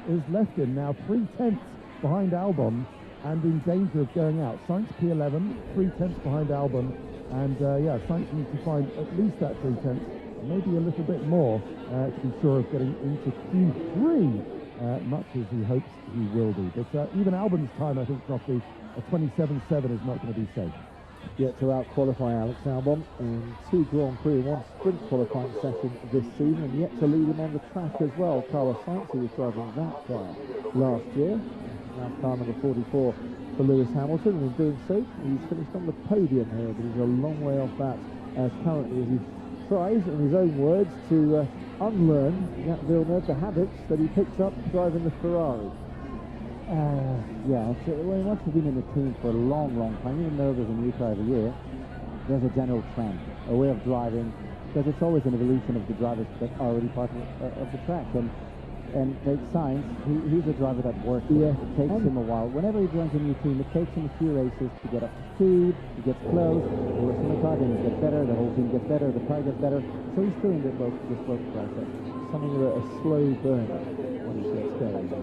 is left him now 3/10 behind Albon and in danger of going out. Sainz P11, 3/10 behind Albon. And yeah, Sainz needs to find at least that 3/10, maybe a little bit more to be sure of getting into Q3, much as he hopes he will be. But even Albon's time, I think, Crofty, a 27.7 is not going to be safe. Yet to out-qualify Alex Albon in 2 Grand Prix, 1 sprint qualifying session this season, and yet to lead him on the track as well. Carlos Sainz, who was driving that car last year, now car number 44 for Lewis Hamilton, and in doing so, he's finished on the podium here, but he's a long way off that currently, as he tries, in his own words, to unlearn Jacques Villeneuve the habits that he picked up driving the Ferrari. Yeah, once you've been in the team for a long time, even though there's a new car every year, there's a general trend, a way of driving, because it's always an evolution of the drivers that are already part of the track. And take Sainz, he's a driver that works. Yeah, it takes him a while. Whenever he joins a new team, it takes him a few races to get up to speed, he gets close, he works on the car, then he gets better, the whole team gets better, the car gets better. So he's still in this growth process. Something of a slow burn when he gets going.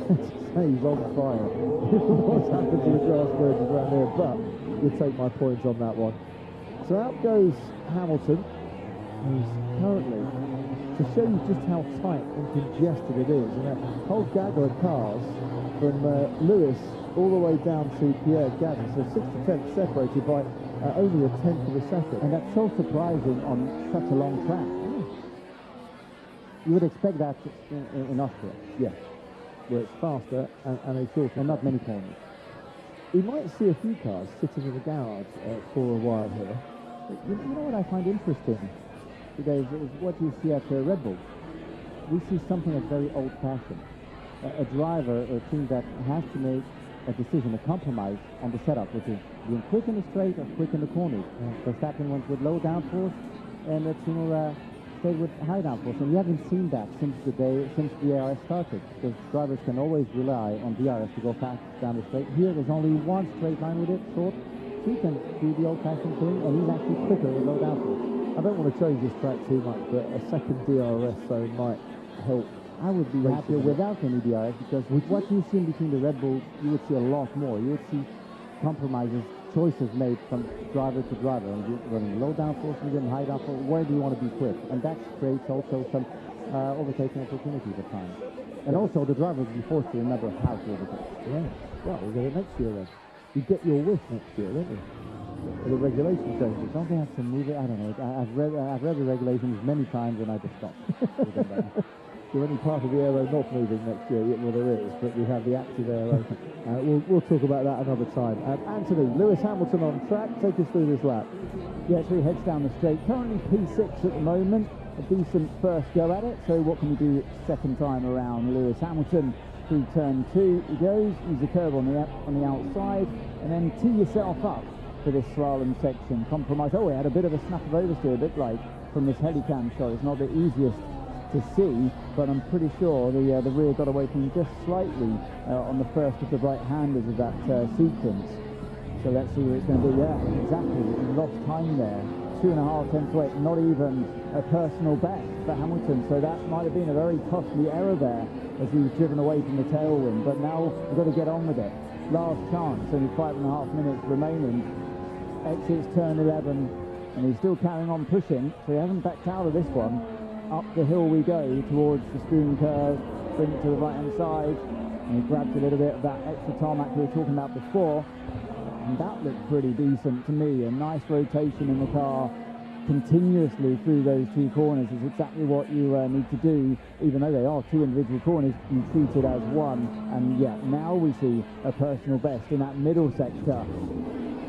He's on fire. What's happened to the grass versions around here, but you take my points on that one. So out goes Hamilton, who's currently, to show you just how tight and congested it is, and a whole gaggle of cars from Lewis all the way down to Pierre Gasly, so 6 to 10 separated by only a tenth of a second. And that's so surprising on such a long track. You would expect that in Austria. Yeah, where it's faster and a shorter, and not many corners. We might see a few cars sitting in the garage for a while here. You know what I find interesting today is what you see at Red Bull. We see something that's very old-fashioned. A driver or a team that has to make a decision, a compromise on the setup, which is being quick in the straight or quick in the corners. Verstappen went with low downforce, and Tsunoda stayed with high downforce. And we haven't seen that since the DRS started, because drivers can always rely on DRS to go fast down the straight. Here, there's only one straight line with it, short. So he can do the old-fashioned thing, and he's actually quicker with low downforce. I don't want to change this track too much, but a second DRS zone might help. I would be happier without any DRS, because with what you've seen between the Red Bulls, you would see a lot more. You would see compromises, choices made from driver to driver, and running low downforce, medium, high downforce. Where do you want to be quick? And that creates also some overtaking opportunities at times. And also the drivers will be forced to remember how to overtake. Yeah, well, we'll get it next year then. You get your wish next year, don't you? For the regulation changes. Don't they have to move it? I don't know. I've read the regulations many times and I just stopped. You're only part of the aero not moving next year, well there is, but we have the active aero. We'll talk about that another time. Anthony, Lewis Hamilton on track, take us through this lap. Yeah, so he heads down the straight. Currently P6 at the moment. A decent first go at it. So what can you do second time around? Lewis Hamilton through turn 2 he goes. Use the curb on the outside, and then tee yourself up for this slalom section. Compromise. Oh, he had a bit of a snap of oversteer, a bit like from this helicam shot. It's not the easiest to see, but I'm pretty sure the rear got away from him just slightly on the first of the right-handers of that sequence. So let's see what it's going to do. Yeah, exactly. He lost time there. 2.5 tenths away. Not even a personal best for Hamilton. So that might have been a very costly error there as he was driven away from the tailwind. But now we've got to get on with it. Last chance. Only 5.5 minutes remaining. Exits turn 11, and he's still carrying on pushing. So he hasn't backed out of this one. Up the hill we go towards the spoon curve, bring it to the right-hand side, and he grabs a little bit of that extra tarmac we were talking about before, and that looked pretty decent to me. A nice rotation in the car continuously through those 2 corners is exactly what you need to do. Even though they are 2 individual corners, you treat it as one. And yeah, now we see a personal best in that middle sector,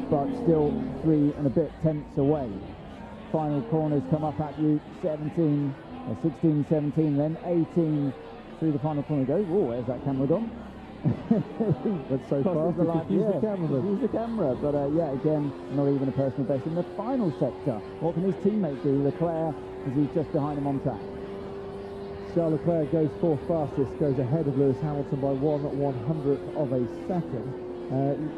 but still 3 and a bit tenths away. Final corners come up at you, 16, 17, then 18 through the final corner goes. Oh, where's that camera gone? But so far, the line, use the cameraman. Use the camera, but yeah, again, not even a personal best in the final sector. What can his teammate do? Leclerc, as he's just behind him on track. Charles Leclerc goes fourth fastest, goes ahead of Lewis Hamilton by 1/100th of a second.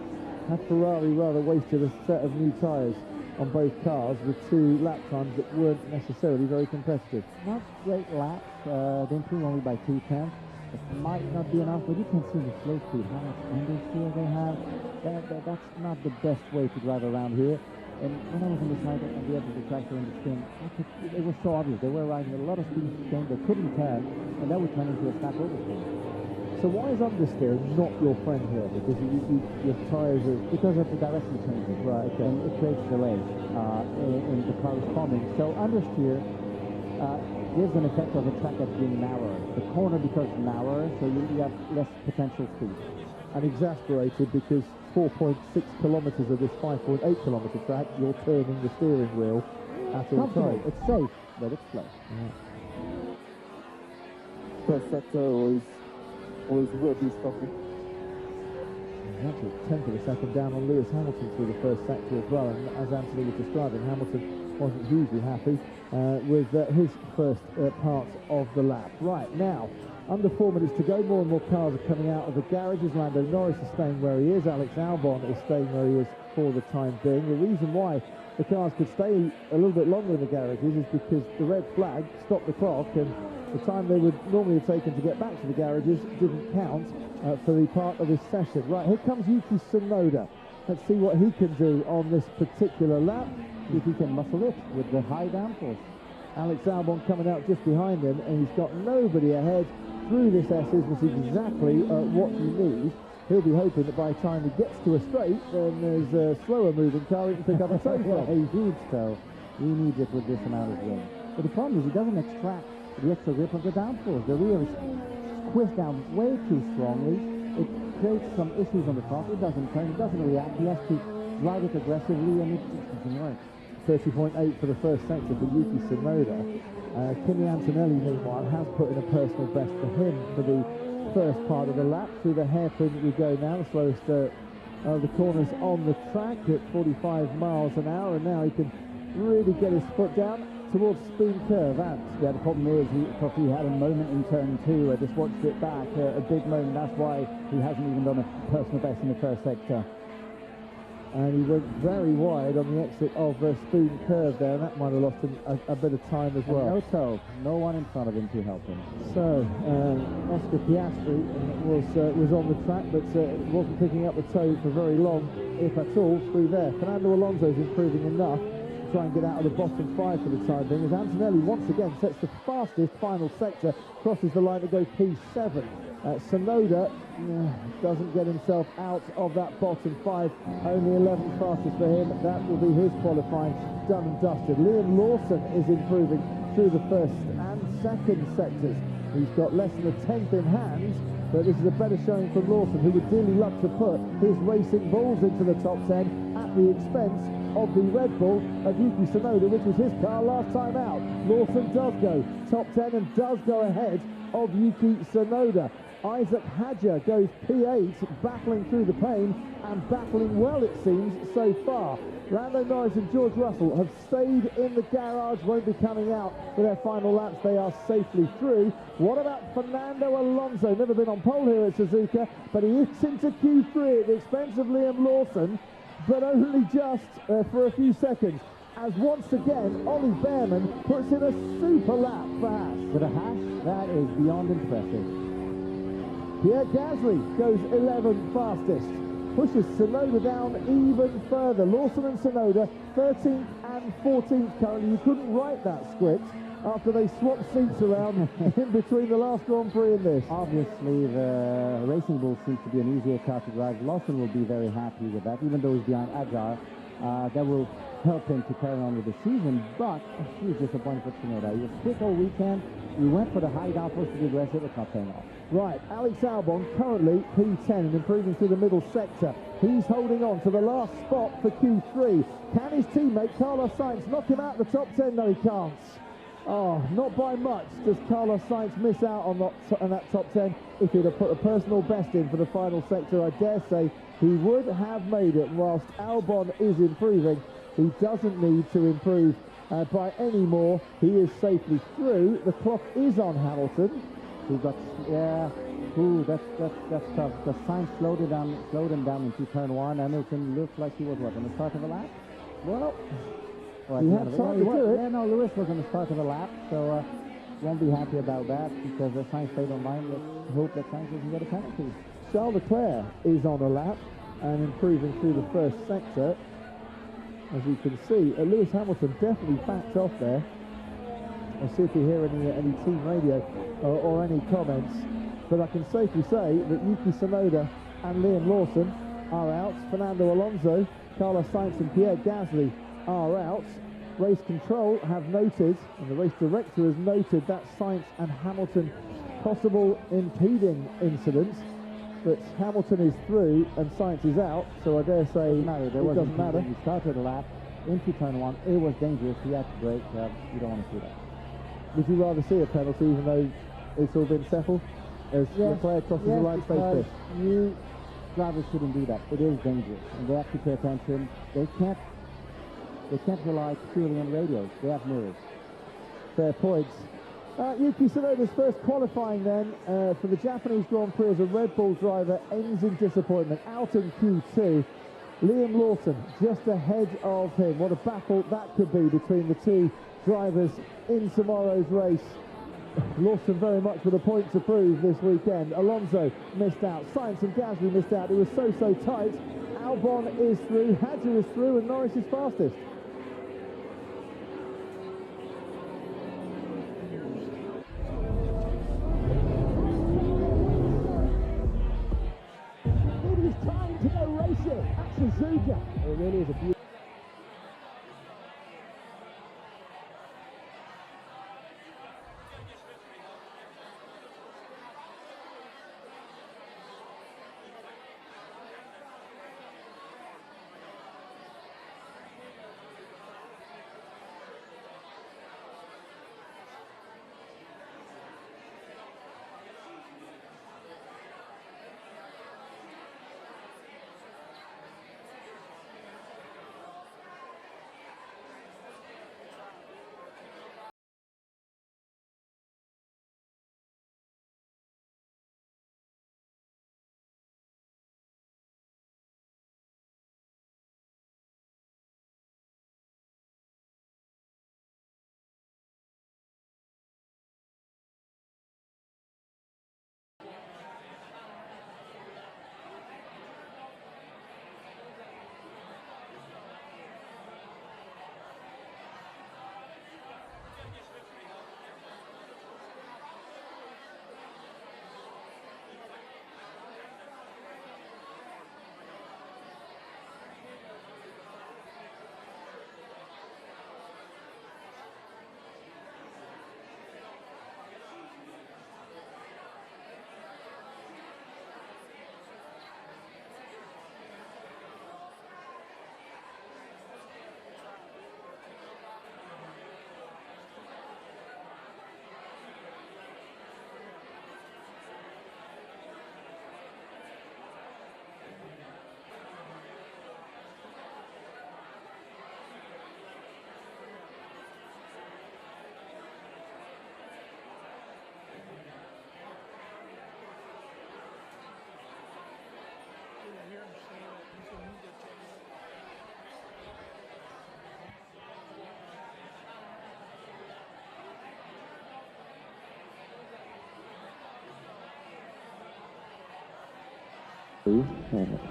Had Ferrari rather wasted a set of new tyres on both cars with 2 lap times that weren't necessarily very competitive. Not great laps, they improved only by 2/10. It might not be enough, but you can see the slow speed, how much understeer they have. That's not the best way to drive around here. And when I was on the side at the edge of the track during the stint, it was so obvious. They were riding a lot of speed game, they couldn't turn, and that would turn into a snap oversteer. So why is understeer not your friend here? Because your tyres are... Because of the direction changes, right? Okay. And it creates delay in the car responding. So understeer gives an effect of the track as being narrower. The corner becomes narrower, so you have less potential speed. And exasperated because 4.6 kilometres of this 5.8 kilometre track, you're turning the steering wheel at all times. It's safe, but it's slow. First sector always will be stopping. Actually, 10th of a second down on Lewis Hamilton through the first sector as well. And as Anthony was describing, Hamilton wasn't hugely happy with his first part of the lap. Right, now, under 4 minutes to go, more and more cars are coming out of the garages. Lando Norris is staying where he is. Alex Albon is staying where he is for the time being. The reason why the cars could stay a little bit longer in the garages is because the red flag stopped the clock, and the time they would normally have taken to get back to the garages didn't count for the part of this session. Right, here comes Yuki Tsunoda. Let's see what he can do on this particular lap. If he can muscle it with the high downforce. Alex Albon coming out just behind him, and he's got nobody ahead through this S, is exactly what you need. He'll be hoping that by the time he gets to a straight, then there's a slower moving car he can pick up a toe from. A huge toe. He needs it with this amount of wind. But the problem is he doesn't extract the extra grip of the downforce. The rear is squished down way too strongly. It creates some issues on the top. It doesn't turn, it doesn't react. He has to ride it aggressively, and it doesn't work. 30.8 for the first sector for Yuki Tsunoda. Kimi Antonelli, meanwhile, has put in a personal best for him for the first part of the lap. Through the hairpin we go now, the slowest of the corners on the track at 45 miles an hour, and now he can really get his foot down towards Spoon Curve. And yeah, the problem is he had a moment in turn 2. I just watched it back, a big moment. That's why he hasn't even done a personal best in the first sector. And he went very wide on the exit of Spoon Curve there, and that might have lost him a bit of time as well. And no toe, no one in front of him to help him. So, Oscar Piastri was on the track, but wasn't picking up the toe for very long, if at all, through there. Fernando Alonso is improving enough to try and get out of the bottom 5 for the time being, as Antonelli once again sets the fastest final sector, crosses the line to go P7. Tsunoda doesn't get himself out of that bottom 5, only 11th fastest for him. That will be his qualifying done and dusted. Liam Lawson is improving through the first and second sectors. He's got less than a 10th in hand, but this is a better showing from Lawson, who would dearly love to put his Racing Bulls into the top 10 at the expense of the Red Bull of Yuki Tsunoda, which was his car last time out. Lawson does go top 10 and does go ahead of Yuki Tsunoda. Isaac Hadjar goes P8, battling through the pain, and battling well, it seems, so far. Lando Norris and George Russell have stayed in the garage, won't be coming out for their final laps. They are safely through. What about Fernando Alonso? Never been on pole here at Suzuka, but he is into Q3 at the expense of Liam Lawson, but only just for a few seconds, as once again Ollie Behrman puts in a super lap for Haas. With a Haas, that is beyond impressive. Pierre Gasly goes 11th fastest, pushes Tsunoda down even further. Lawson and Tsunoda 13th and 14th currently. You couldn't write that script after they swapped seats around in between the last Grand Prix and this. Obviously, the Racing Bull seems to be an easier car to drive. Lawson will be very happy with that, even though he's behind Hadjar. That will help him to carry on with the season, but a huge disappointment for Tsunoda. He was quick all weekend. He went for the high downforce to be aggressive. It's not paying off. Right, Alex Albon currently P10 and improving through the middle sector. He's holding on to the last spot for Q3. Can his teammate Carlos Sainz knock him out of the top 10? No, he can't. Oh, not by much does Carlos Sainz miss out on that top 10. If he'd have put a personal best in for the final sector, I dare say he would have made it. Whilst Albon is improving, he doesn't need to improve by any more. He is safely through. The clock is on Hamilton. He got, yeah, ooh, that's tough. The Sainz slowed him down into turn 1. Hamilton looked like he was, what, on the start of the lap? Well, He had time to do it. Yeah, no, Lewis was on the start of the lap, so won't be happy about that because the Sainz stayed on line. Let's hope that Sainz doesn't get a penalty. Charles Leclerc is on a lap and improving through the first sector. As you can see, Lewis Hamilton definitely backed off there. I'll see if we hear any team radio or any comments. But I can safely say that Yuki Tsunoda and Liam Lawson are out. Fernando Alonso, Carlos Sainz and Pierre Gasly are out. Race control have noted, and the race director has noted, that Sainz and Hamilton possible impeding incidents, but Hamilton is through and Sainz is out, so I dare say it doesn't matter. He started the lap into turn 1. It was dangerous. He had to brake. You don't want to see that. Would you rather see a penalty even though it's all been settled? As Leclerc crosses the line space? You drivers shouldn't do that. It is dangerous, and they have to pay attention. They can't rely purely on radios. They have mirrors. Fair points. Yuki Tsunoda's first qualifying then for the Japanese Grand Prix as a Red Bull driver ends in disappointment. Out in Q2. Liam Lawson just ahead of him. What a battle that could be between the two drivers in tomorrow's race. Lawson very much with a point to prove this weekend. Alonso missed out. Sainz and Gasly missed out. It was so tight. Albon is through, Hadjar is through, and Norris is fastest. It is time to go racing at Suzuka. It really is a beautiful.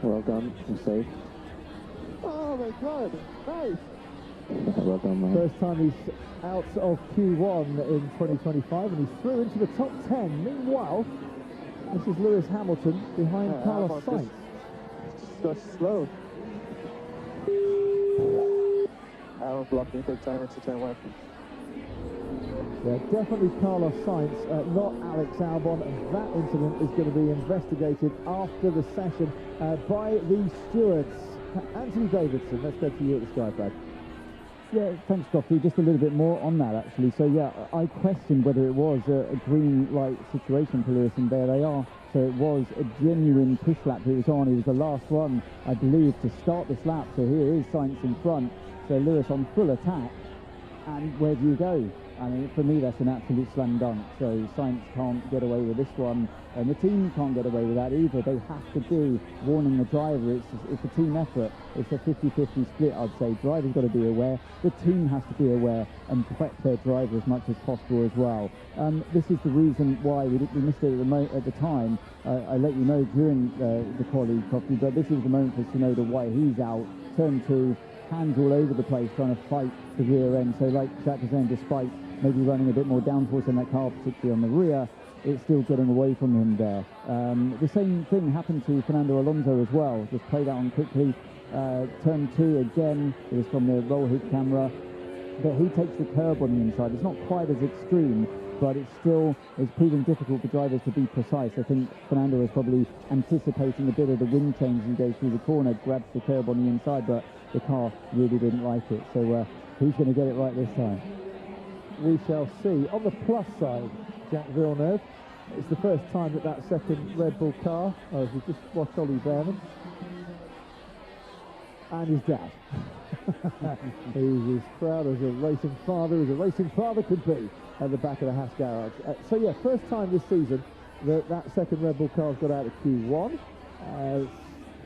Well done, and safe. Oh my God, nice. Well done, man. First time he's out of Q1 in 2025 and he's through into the top 10. Meanwhile, this is Lewis Hamilton behind Carlos Sainz. Just slow. Arrow blocking, big time into turn 1. Yeah, definitely Carlos Sainz, not Alex Albon, and that incident is going to be investigated after the session by the stewards. Anthony Davidson, let's go to you at the Sky Pad. Yeah, thanks, Goffrey. Just a little bit more on that, actually. So, yeah, I questioned whether it was a green light situation for Lewis, and there they are. So it was a genuine push lap he was on. He was the last one, I believe, to start this lap. So here is Sainz in front. So Lewis on full attack. And where do you go? I mean, for me, that's an absolute slam dunk. So Sainz can't get away with this one, and the team can't get away with that either. They have to be warning the driver. It's a team effort. It's a 50-50 split, I'd say. Driver's got to be aware. The team has to be aware and prep their driver as much as possible as well. This is the reason why we missed it at the time. I let you know during the quali, Coffee, but this is the moment for Tsunoda why he's out. Turn 2, hands all over the place trying to fight the rear end. So like Jack was saying, despite maybe running a bit more downforce in that car, particularly on the rear, it's still getting away from him there. The same thing happened to Fernando Alonso as well. Just play that on quickly. Turn 2 again, it was from the roll hit camera, but he takes the curb on the inside. It's not quite as extreme, but it's proving difficult for drivers to be precise. I think Fernando is probably anticipating a bit of the wind change as he goes through the corner, grabs the curb on the inside, but the car really didn't like it. So who's going to get it right this time? We shall see. On the plus side, Jack Villeneuve, it's the first time that second Red Bull car, as we just watched Ollie Behrman, and his dad. He's as proud as a racing father could be at the back of the Haas garage. So yeah, first time this season that second Red Bull car's got out of Q1.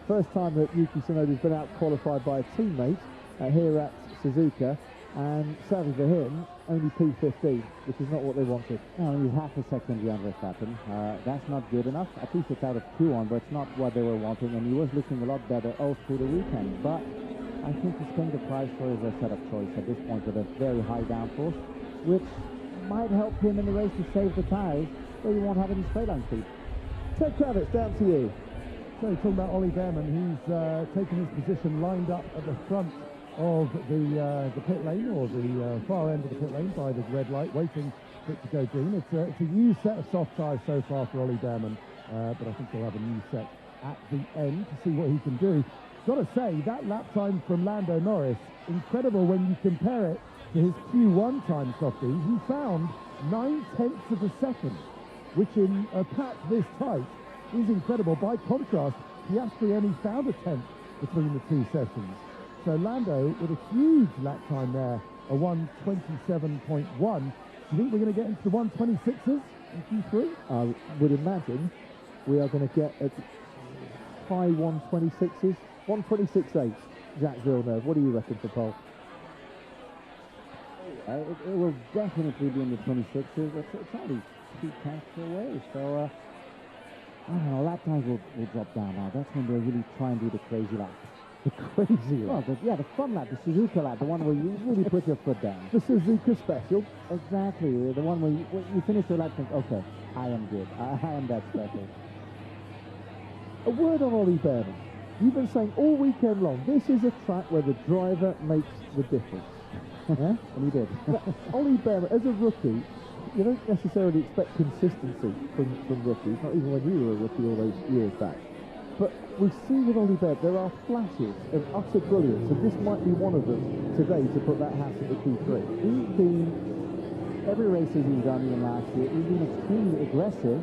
First time that Yuki Tsunoda's been out qualified by a teammate here at Suzuka, and sadly for him, only P15, which is not what they wanted. No, he's half a second behind Verstappen. That's not good enough. At least it's out of Q1, but it's not what they were wanting, and he was looking a lot better all through the weekend. But I think he's paying the price for his setup choice at this point with a very high downforce, which might help him in the race to save the tyres, so he won't have any straight line speed. Ted Kravitz, down to you. So talking about Ollie Behrman, he's taken his position lined up at the front of the pit lane, or the far end of the pit lane by the red light, waiting for it to go green. It's a used set of soft tyres so far for Ollie Behrman, but I think he'll have a new set at the end to see what he can do. Got to say, that lap time from Lando Norris, incredible when you compare it to his Q1 time, Softy. He found 9/10 of a second, which in a patch this tight is incredible. By contrast, Piastri only found a tenth between the two sessions. So Lando with a huge lap time there, a 1:27.1. Do you think we're going to get into the 1:26s in Q3? I would imagine we are going to get at high 1:26s, 1:26.8. Jack Villeneuve, what do you reckon for pole? It will definitely be in the 26s. It's only 2/10 away, so I don't know, lap times will drop down now. That's when they really try and do the crazy lap. The crazy lap? Well, the fun lap, the Suzuka lap, the one where you really put your foot down. The Suzuka special? Exactly, the one where you finish your lap and think, okay, I am good, I am that special. A word on Ollie Behrman. You've been saying all weekend long, this is a track where the driver makes the difference. Yeah? And he did. Ollie Behrman, as a rookie, you don't necessarily expect consistency from rookies, not even when you were a rookie all those years back. But we see with Ollie Behrman, there are flashes of utter brilliance, and this might be one of them today to put that Haas into Q3. He's been, every race he's done even last year, he's been extremely aggressive,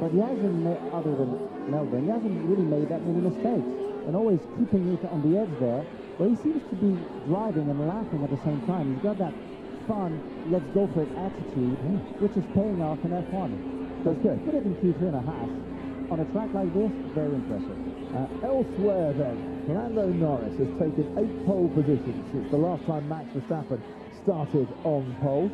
but he hasn't, other than Melbourne, he hasn't really made that many mistakes, and always keeping it on the edge there, but he seems to be driving and laughing at the same time. He's got that fun, let's go for it attitude, which is paying off in F1. That's good. Put it in Q3 and a half. On a track like this, very impressive. Elsewhere then, Lando Norris has taken 8 pole positions since the last time Max Verstappen started on pole.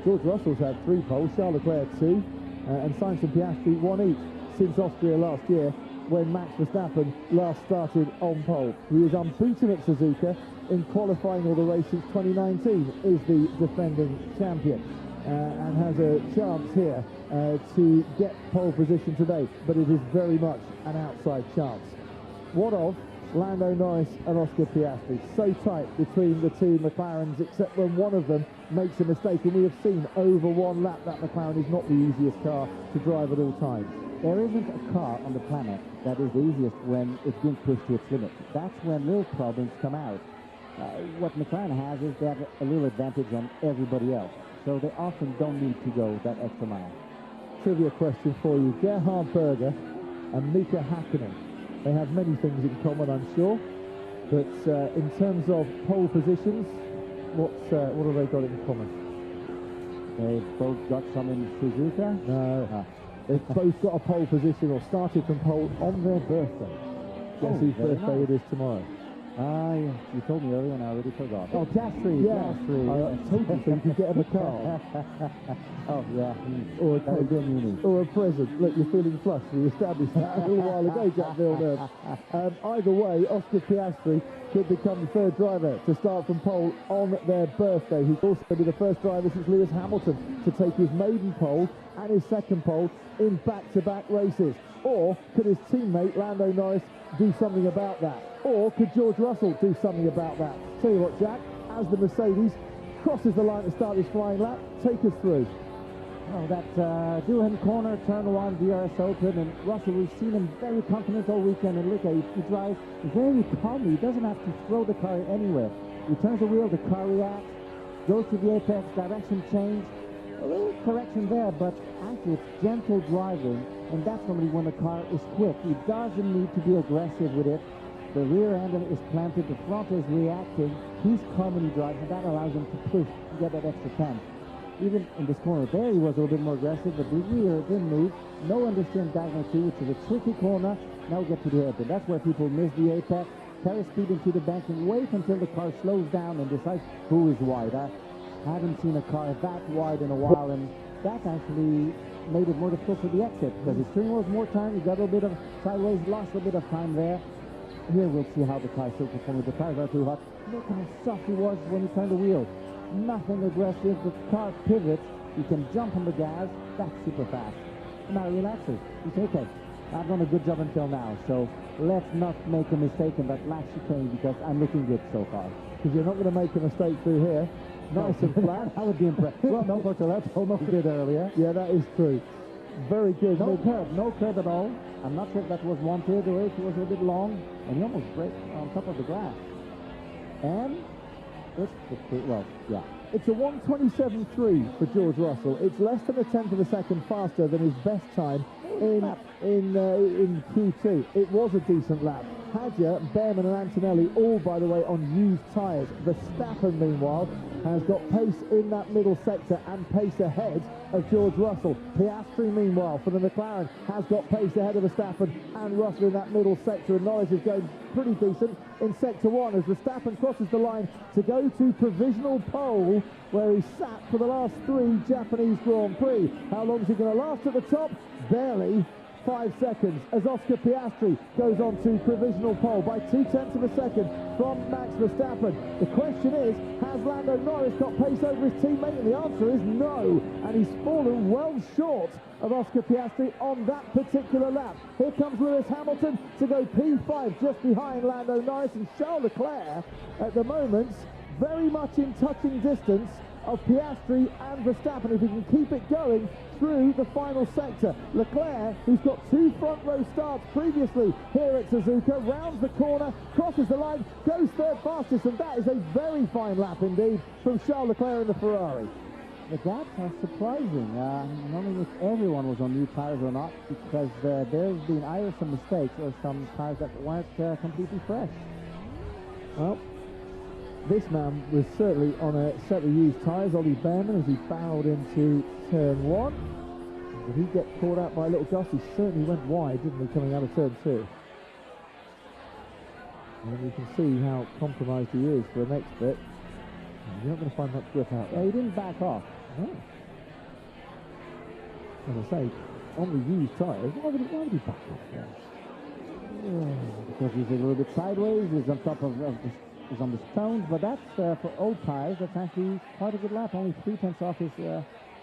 George Russell's had 3 poles, Charles Leclerc 2, and Sainz and Piastri 1 each since Austria last year, when Max Verstappen last started on pole. He is unbeaten at Suzuka in qualifying all the race since 2019, is the defending champion. And has a chance here to get pole position today, but it is very much an outside chance. What of Lando Norris and Oscar Piastri? So tight between the two McLarens, except when one of them makes a mistake, and we have seen over one lap that McLaren is not the easiest car to drive at all times. There isn't a car on the planet that is the easiest when it's being pushed to its limit. That's when little problems come out. what McLaren has is they have a little advantage on everybody else. So they often don't need to go that extra mile. Trivia question for you. Gerhard Berger and Mika Hakkinen. They have many things in common, I'm sure. But in terms of pole positions, what have they got in common? They've both got some in Suzuka. No. They've both got a pole position or started from pole on their birthday. Guess whose birthday it is tomorrow? Yeah. You told me earlier and I already forgot. Oh, Piastri. Yeah. Piastri. I told you so you could get him a car. Oh, yeah. Or a cake. Or a present. Look, you're feeling flushed. We established that a little while ago, Jack Villeneuve. Either way, Oscar Piastri could become the third driver to start from pole on their birthday. He'd also be the first driver since Lewis Hamilton to take his maiden pole and his second pole in back-to-back races. Or could his teammate Lando Norris do something about that? Or could George Russell do something about that? Tell you what, Jack, as the Mercedes crosses the line to start this flying lap, take us through. Oh, that Doohan corner, turn one, DRS open, and Russell, we've seen him very confident all weekend, and look, he drives very calmly. He doesn't have to throw the car anywhere. He turns the wheel, the car reacts, goes to the apex, direction change, a little correction there, but actually it's gentle driving, and that's normally when the car is quick. He doesn't need to be aggressive with it. The rear end is planted, the front is reacting. He's calm when he drives, and that allows him to push to get that extra 10. Even in this corner there, he was a little bit more aggressive, but the rear didn't move. No understeer diagonal 2, which is a tricky corner. Now we get to the hairpin. That's where people miss the apex, carry speed into the bank, and wait until the car slows down and decides who is wide. I haven't seen a car that wide in a while, and that actually made it more difficult for the exit, because his steering was more time. He got a little bit of sideways, lost a bit of time there. Here we'll see how the car still performs. The tires are too hot. Look how soft he was when he turned the wheel. Nothing aggressive. The car pivots. You can jump on the gas. That's super fast. Now he relaxes. He says, okay, I've done a good job until now, so let's not make a mistake in that last chicane, because I'm looking good so far. Because you're not going to make a mistake through here. Nice and flat. I would be impressed. Well, no, that's almost did earlier. Yeah, that is true. Very good. No curb at all. I'm not sure if that was wanted or if it was a bit long, and he almost breaks on top of the grass. And it's a 1:27.3 for George Russell. It's less than a tenth of a second faster than his best time in Q2. It was a decent lap. Hadja, Behrman and Antonelli, all, by the way, on used tyres. Verstappen, meanwhile, has got pace in that middle sector and pace ahead of George Russell. Piastri, meanwhile, for the McLaren, has got pace ahead of Verstappen and Russell in that middle sector, and Norris is going pretty decent in sector one as Verstappen crosses the line to go to provisional pole, where he sat for the last 3 Japanese Grand Prix. How long is he going to last at the top? Barely 5 seconds as Oscar Piastri goes on to provisional pole by 0.2 of a second from Max Verstappen. The question is, has Lando Norris got pace over his teammate? And the answer is no, and he's fallen well short of Oscar Piastri on that particular lap. Here comes Lewis Hamilton to go P5 just behind Lando Norris, and Charles Leclerc at the moment very much in touching distance of Piastri and Verstappen, if he can keep it going through the final sector. Leclerc, who's got 2 front row starts previously here at Suzuka, rounds the corner, crosses the line, goes third fastest, and that is a very fine lap indeed from Charles Leclerc in the Ferrari. The gaps are surprising. Knowing if everyone was on new tires or not, because there's been either some mistakes or some tires that weren't completely fresh. Well, this man was certainly on a set of used tyres, Ollie Behrman, as he barreled into turn 1. Did he get caught out by a little gust? He certainly went wide, didn't he, coming out of turn 2. And you can see how compromised he is for the next bit. You're not going to find much grip out there. Yeah, he didn't back off. No. As I say, on the used tyres, why would he back off there? Because he's a little bit sideways, he's on top of is on the stones, but that's for old tires. That's actually quite a good lap. Only 0.3 off his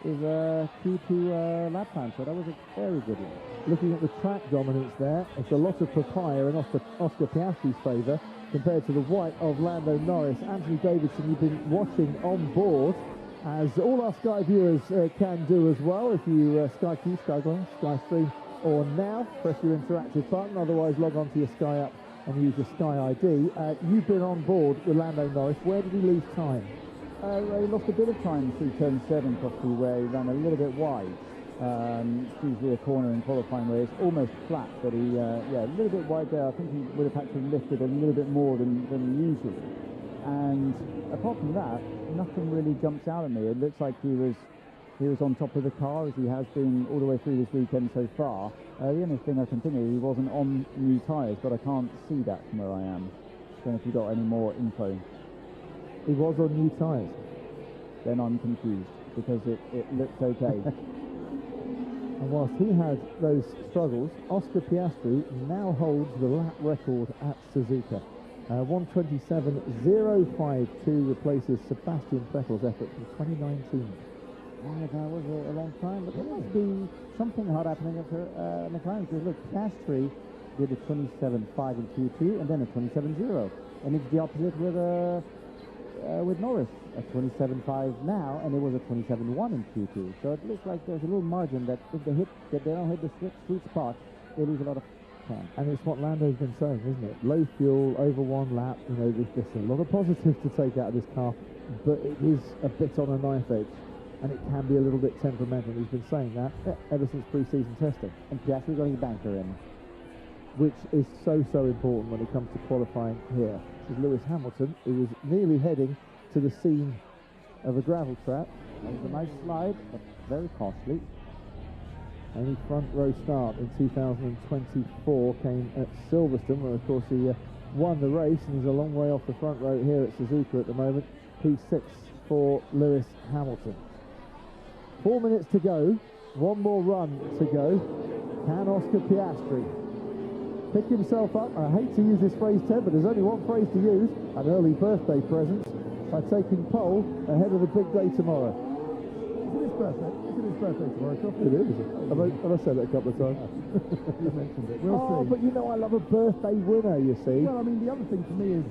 Q2 lap time, so that was a very good one. Looking at the track dominance there, it's a lot of papaya in Oscar Piastri's favour compared to the white of Lando Norris. Anthony Davidson, you've been watching on board, as all our Sky viewers can do as well. If you Sky Q, Sky Glass, Sky Stream, or Now, press your interactive button. Otherwise, log on to your Sky app and use your Sky ID. You've been on board with Lando Norris. Where did he lose time? He lost a bit of time through turn 7, possibly, where he ran a little bit wide. It's usually a corner in qualifying where it's almost flat, but he, yeah, a little bit wide there. I think he would have had to lift it a little bit more than usual. And apart from that, nothing really jumps out at me. It looks like he was on top of the car, as he has been all the way through this weekend so far. The only thing I can think of, he wasn't on new tyres, but I can't see that from where I am. I don't know if you got any more info. He was on new tyres. Then I'm confused, because it looked okay. And whilst he had those struggles, Oscar Piastri now holds the lap record at Suzuka. 1:27.052 replaces Sebastian Vettel's effort from 2019. Yeah, that was a long time, but there must be something hard happening at McLaren, because look, Piastri did a 27.5 in Q2 and then a 27.0, and it's the opposite with Norris, a 27.5 now, and it was a 27.1 in Q2. So it looks like there's a little margin that if they don't hit the sweet spot, they lose a lot of time. And it's what Lando's been saying, isn't it? Low fuel, over one lap. You know, there's a lot of positives to take out of this car, but it is a bit on a knife edge, and it can be a little bit temperamental. He's been saying that ever since pre-season testing. And Piastri got his banker in, which is so important when it comes to qualifying here. This is Lewis Hamilton, who was nearly heading to the scene of a gravel trap. that was a nice slide, but very costly. Only front row start in 2024 came at Silverstone, where of course he won the race, and he's a long way off the front row here at Suzuka at the moment. P6 for Lewis Hamilton. 4 minutes to go, one more run to go. Can Oscar Piastri pick himself up? I hate to use this phrase, Ted, but there's only one phrase to use: an early birthday present, by taking pole ahead of the big day tomorrow. Is it his birthday? Is it his birthday tomorrow, Coffee? It is. Have I said it a couple of times? You mentioned it. We'll see. But you know I love a birthday winner, you see. Well, I mean, the other thing for me is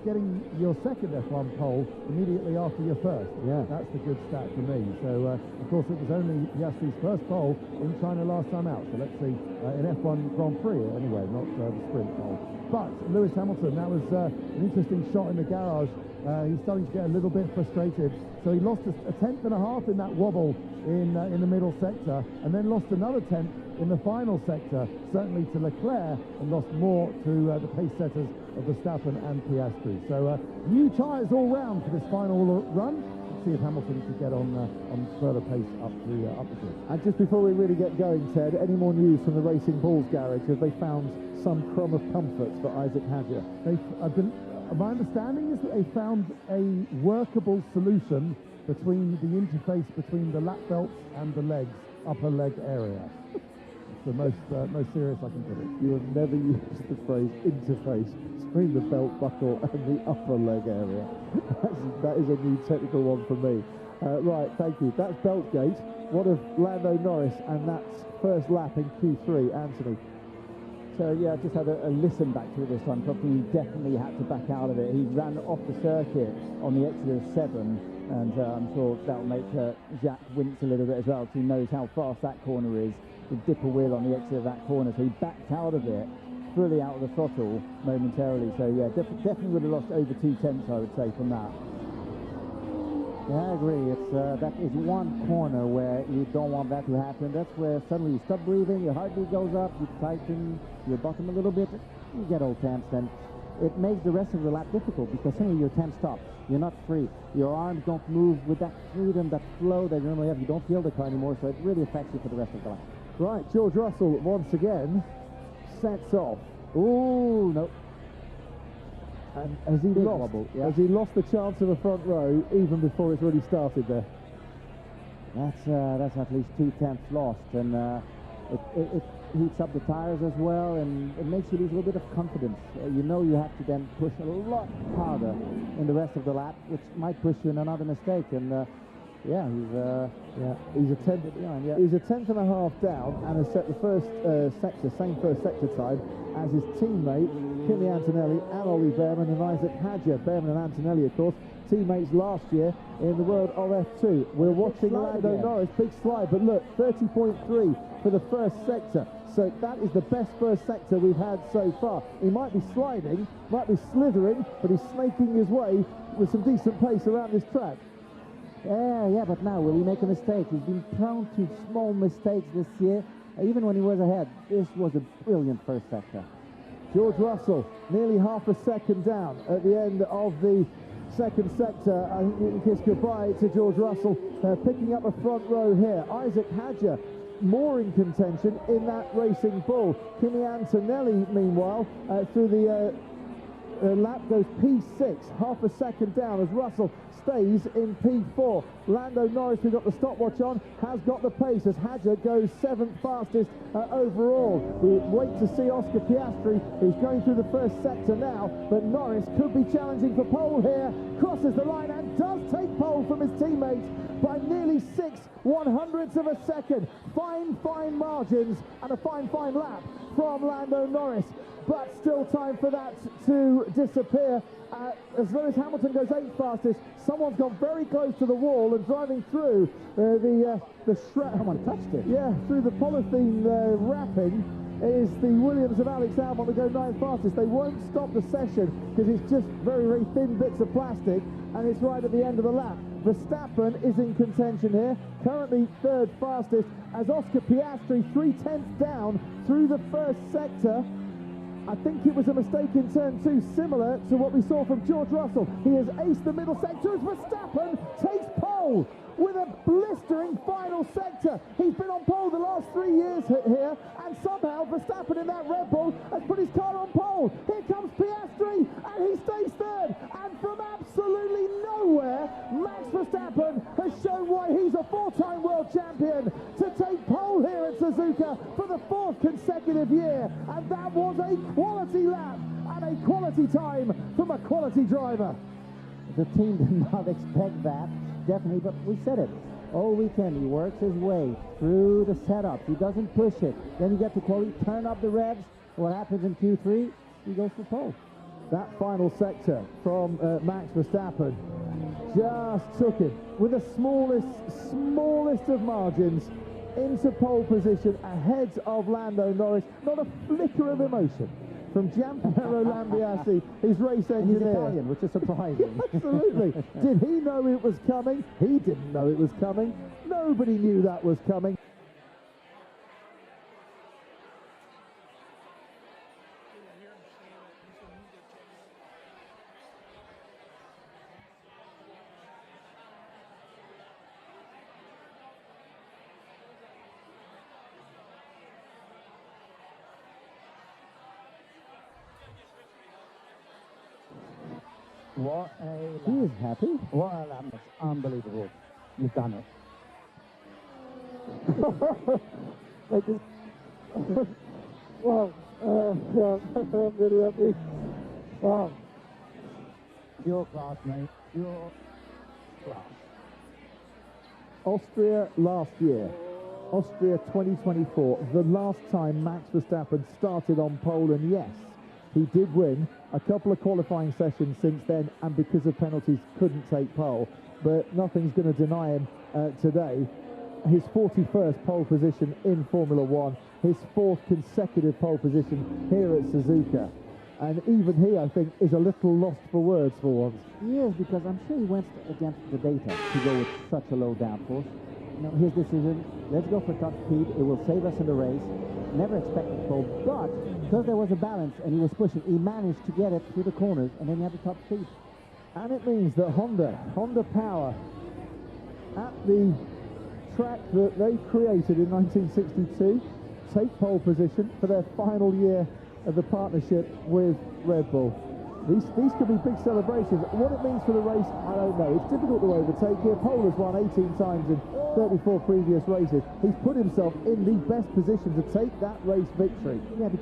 getting your second F1 pole immediately after your first. Yeah. That's the good stat for me. So, of course, it was only Piastri's first pole in China last time out. So let's see, in F1 Grand Prix, anyway, not the sprint pole. But Lewis Hamilton, that was an interesting shot in the garage. He's starting to get a little bit frustrated. So he lost a tenth and a half in that wobble in the middle sector, and then lost another tenth in the final sector, certainly to Leclerc, and lost more to the pace setters of Verstappen and Piastri. So new tyres all round for this final run. Let's see if Hamilton can get on further pace up the grid. And just before we really get going, Ted, any more news from the Racing Bulls garage? Have they found some crumb of comfort for Isaac Hadjar? My understanding is that they found a workable solution between the interface between the lap belts and the legs, upper leg area. It's the most serious I can put it. You have never used the phrase interface between the belt buckle and the upper leg area. That is a new technical one for me. Right, thank you. That's Beltgate. What of Lando Norris and that's first lap in Q3, Anthony? So yeah, I just had a listen back to it this time. Probably he definitely had to back out of it. He ran off the circuit on the exit of 7, and I'm sure that'll make Jacques wince a little bit as well, because he knows how fast that corner is. The dip a wheel on the exit of that corner, so he backed out of it, fully out of the throttle momentarily. So yeah, definitely would have lost over 2 tenths, I would say, from that. Yeah, I agree. It's that is one corner where you don't want that to happen. That's where suddenly you stop breathing, your heartbeat goes up, you tighten your bottom a little bit, you get all tensed, and it makes the rest of the lap difficult because suddenly you're tensed up. You're not free. Your arms don't move with that freedom, that flow that you normally have. You don't feel the car anymore, so it really affects you for the rest of the lap. Right, George Russell once again sets off. Oh no. And has he lost the chance of a front row even before it's really started there? That's at least 2 tenths lost, and it heats up the tires as well, and it makes you lose a little bit of confidence. You know you have to then push a lot harder in the rest of the lap, which might push you in another mistake. And he's a tenth. Yeah. He's a tenth and a half down, and has set the first same first sector time as his teammate Kimi Antonelli and Ollie Behrman and Isaac Hadjar. Behrman and Antonelli, of course, teammates last year in the world of F2. We're watching Lando Norris, big slide, but look, 30.3 for the first sector, So that is the best first sector we've had so far. He might be sliding, might be slithering, but he's snaking his way with some decent pace around this track. Yeah, but now will he make a mistake? He's been prone to small mistakes this year, even when he was ahead. This was a brilliant first sector. George Russell, nearly half a second down at the end of the second sector. I think you can kiss goodbye to George Russell, picking up a front row here. Isaac Hadger, more in contention in that Racing Bull. Kimi Antonelli, meanwhile, through the lap goes P6, half a second down as Russell stays in P4. Lando Norris, who got the stopwatch on, has got the pace as Hadger goes 7th fastest overall. We wait to see Oscar Piastri, who's going through the first sector now, but Norris could be challenging for pole here, crosses the line and does take pole from his teammates by nearly 6/100ths of a second. Fine margins and a fine lap from Lando Norris, but still time for that to disappear. As Lewis Hamilton goes 8th fastest, someone's gone very close to the wall and driving through the shroud. Someone touched it. Yeah, through the polythene wrapping is the Williams of Alex Albon to go 9th fastest. They won't stop the session because it's just very thin bits of plastic, and it's right at the end of the lap. Verstappen is in contention here, currently 3rd fastest, as Oscar Piastri 3/10 down through the first sector. I think it was a mistake in turn 2, similar to what we saw from George Russell. He has aced the middle sector as Verstappen takes pole with a blistering final sector. He's been on pole the last 3 years here, and somehow Verstappen in that Red Bull has put his car on pole. Here comes Piastri, and he stays 3rd. And from absolutely nowhere, Max Verstappen has shown why he's a 4-time world champion to take pole here at Suzuka for the 4th consecutive year. And that was a quality lap and a quality time from a quality driver. The team did not expect that, definitely, but we said it. All weekend, he works his way through the setup. He doesn't push it. Then you get to quality, turn up the revs. What happens in Q3? He goes for pole. That final sector from Max Verstappen just took him with the smallest of margins into pole position ahead of Lando Norris. Not a flicker of emotion from Gianpiero Lambiase, his race engineer. He's Italian, which is surprising. Absolutely. Did he know it was coming? He didn't know it was coming. Nobody knew that was coming. What a He is happy. What a lap. It's unbelievable. You've done it. I just, wow, I'm really happy. Wow. Your class, mate. Your class. Austria last year. Austria 2024. The last time Max Verstappen started on pole, and yes, he did win a couple of qualifying sessions since then, and because of penalties couldn't take pole, but nothing's going to deny him today. His 41st pole position in Formula One, his 4th consecutive pole position here at Suzuka, and even he, I think, is a little lost for words for once. Yes, because I'm sure he went against the data to go with such a low downforce. You know, his decision, let's go for top speed, it will save us in the race. Never expected pole, but because there was a balance and he was pushing, he managed to get it through the corners, and then he had the top speed. And it means that Honda Power, at the track that they created in 1962, take pole position for their final year of the partnership with Red Bull. These could be big celebrations. What it means for the race, I don't know. It's difficult to overtake here. Pole has won 18 times in 34 previous races. He's put himself in the best position to take that race victory. Yeah,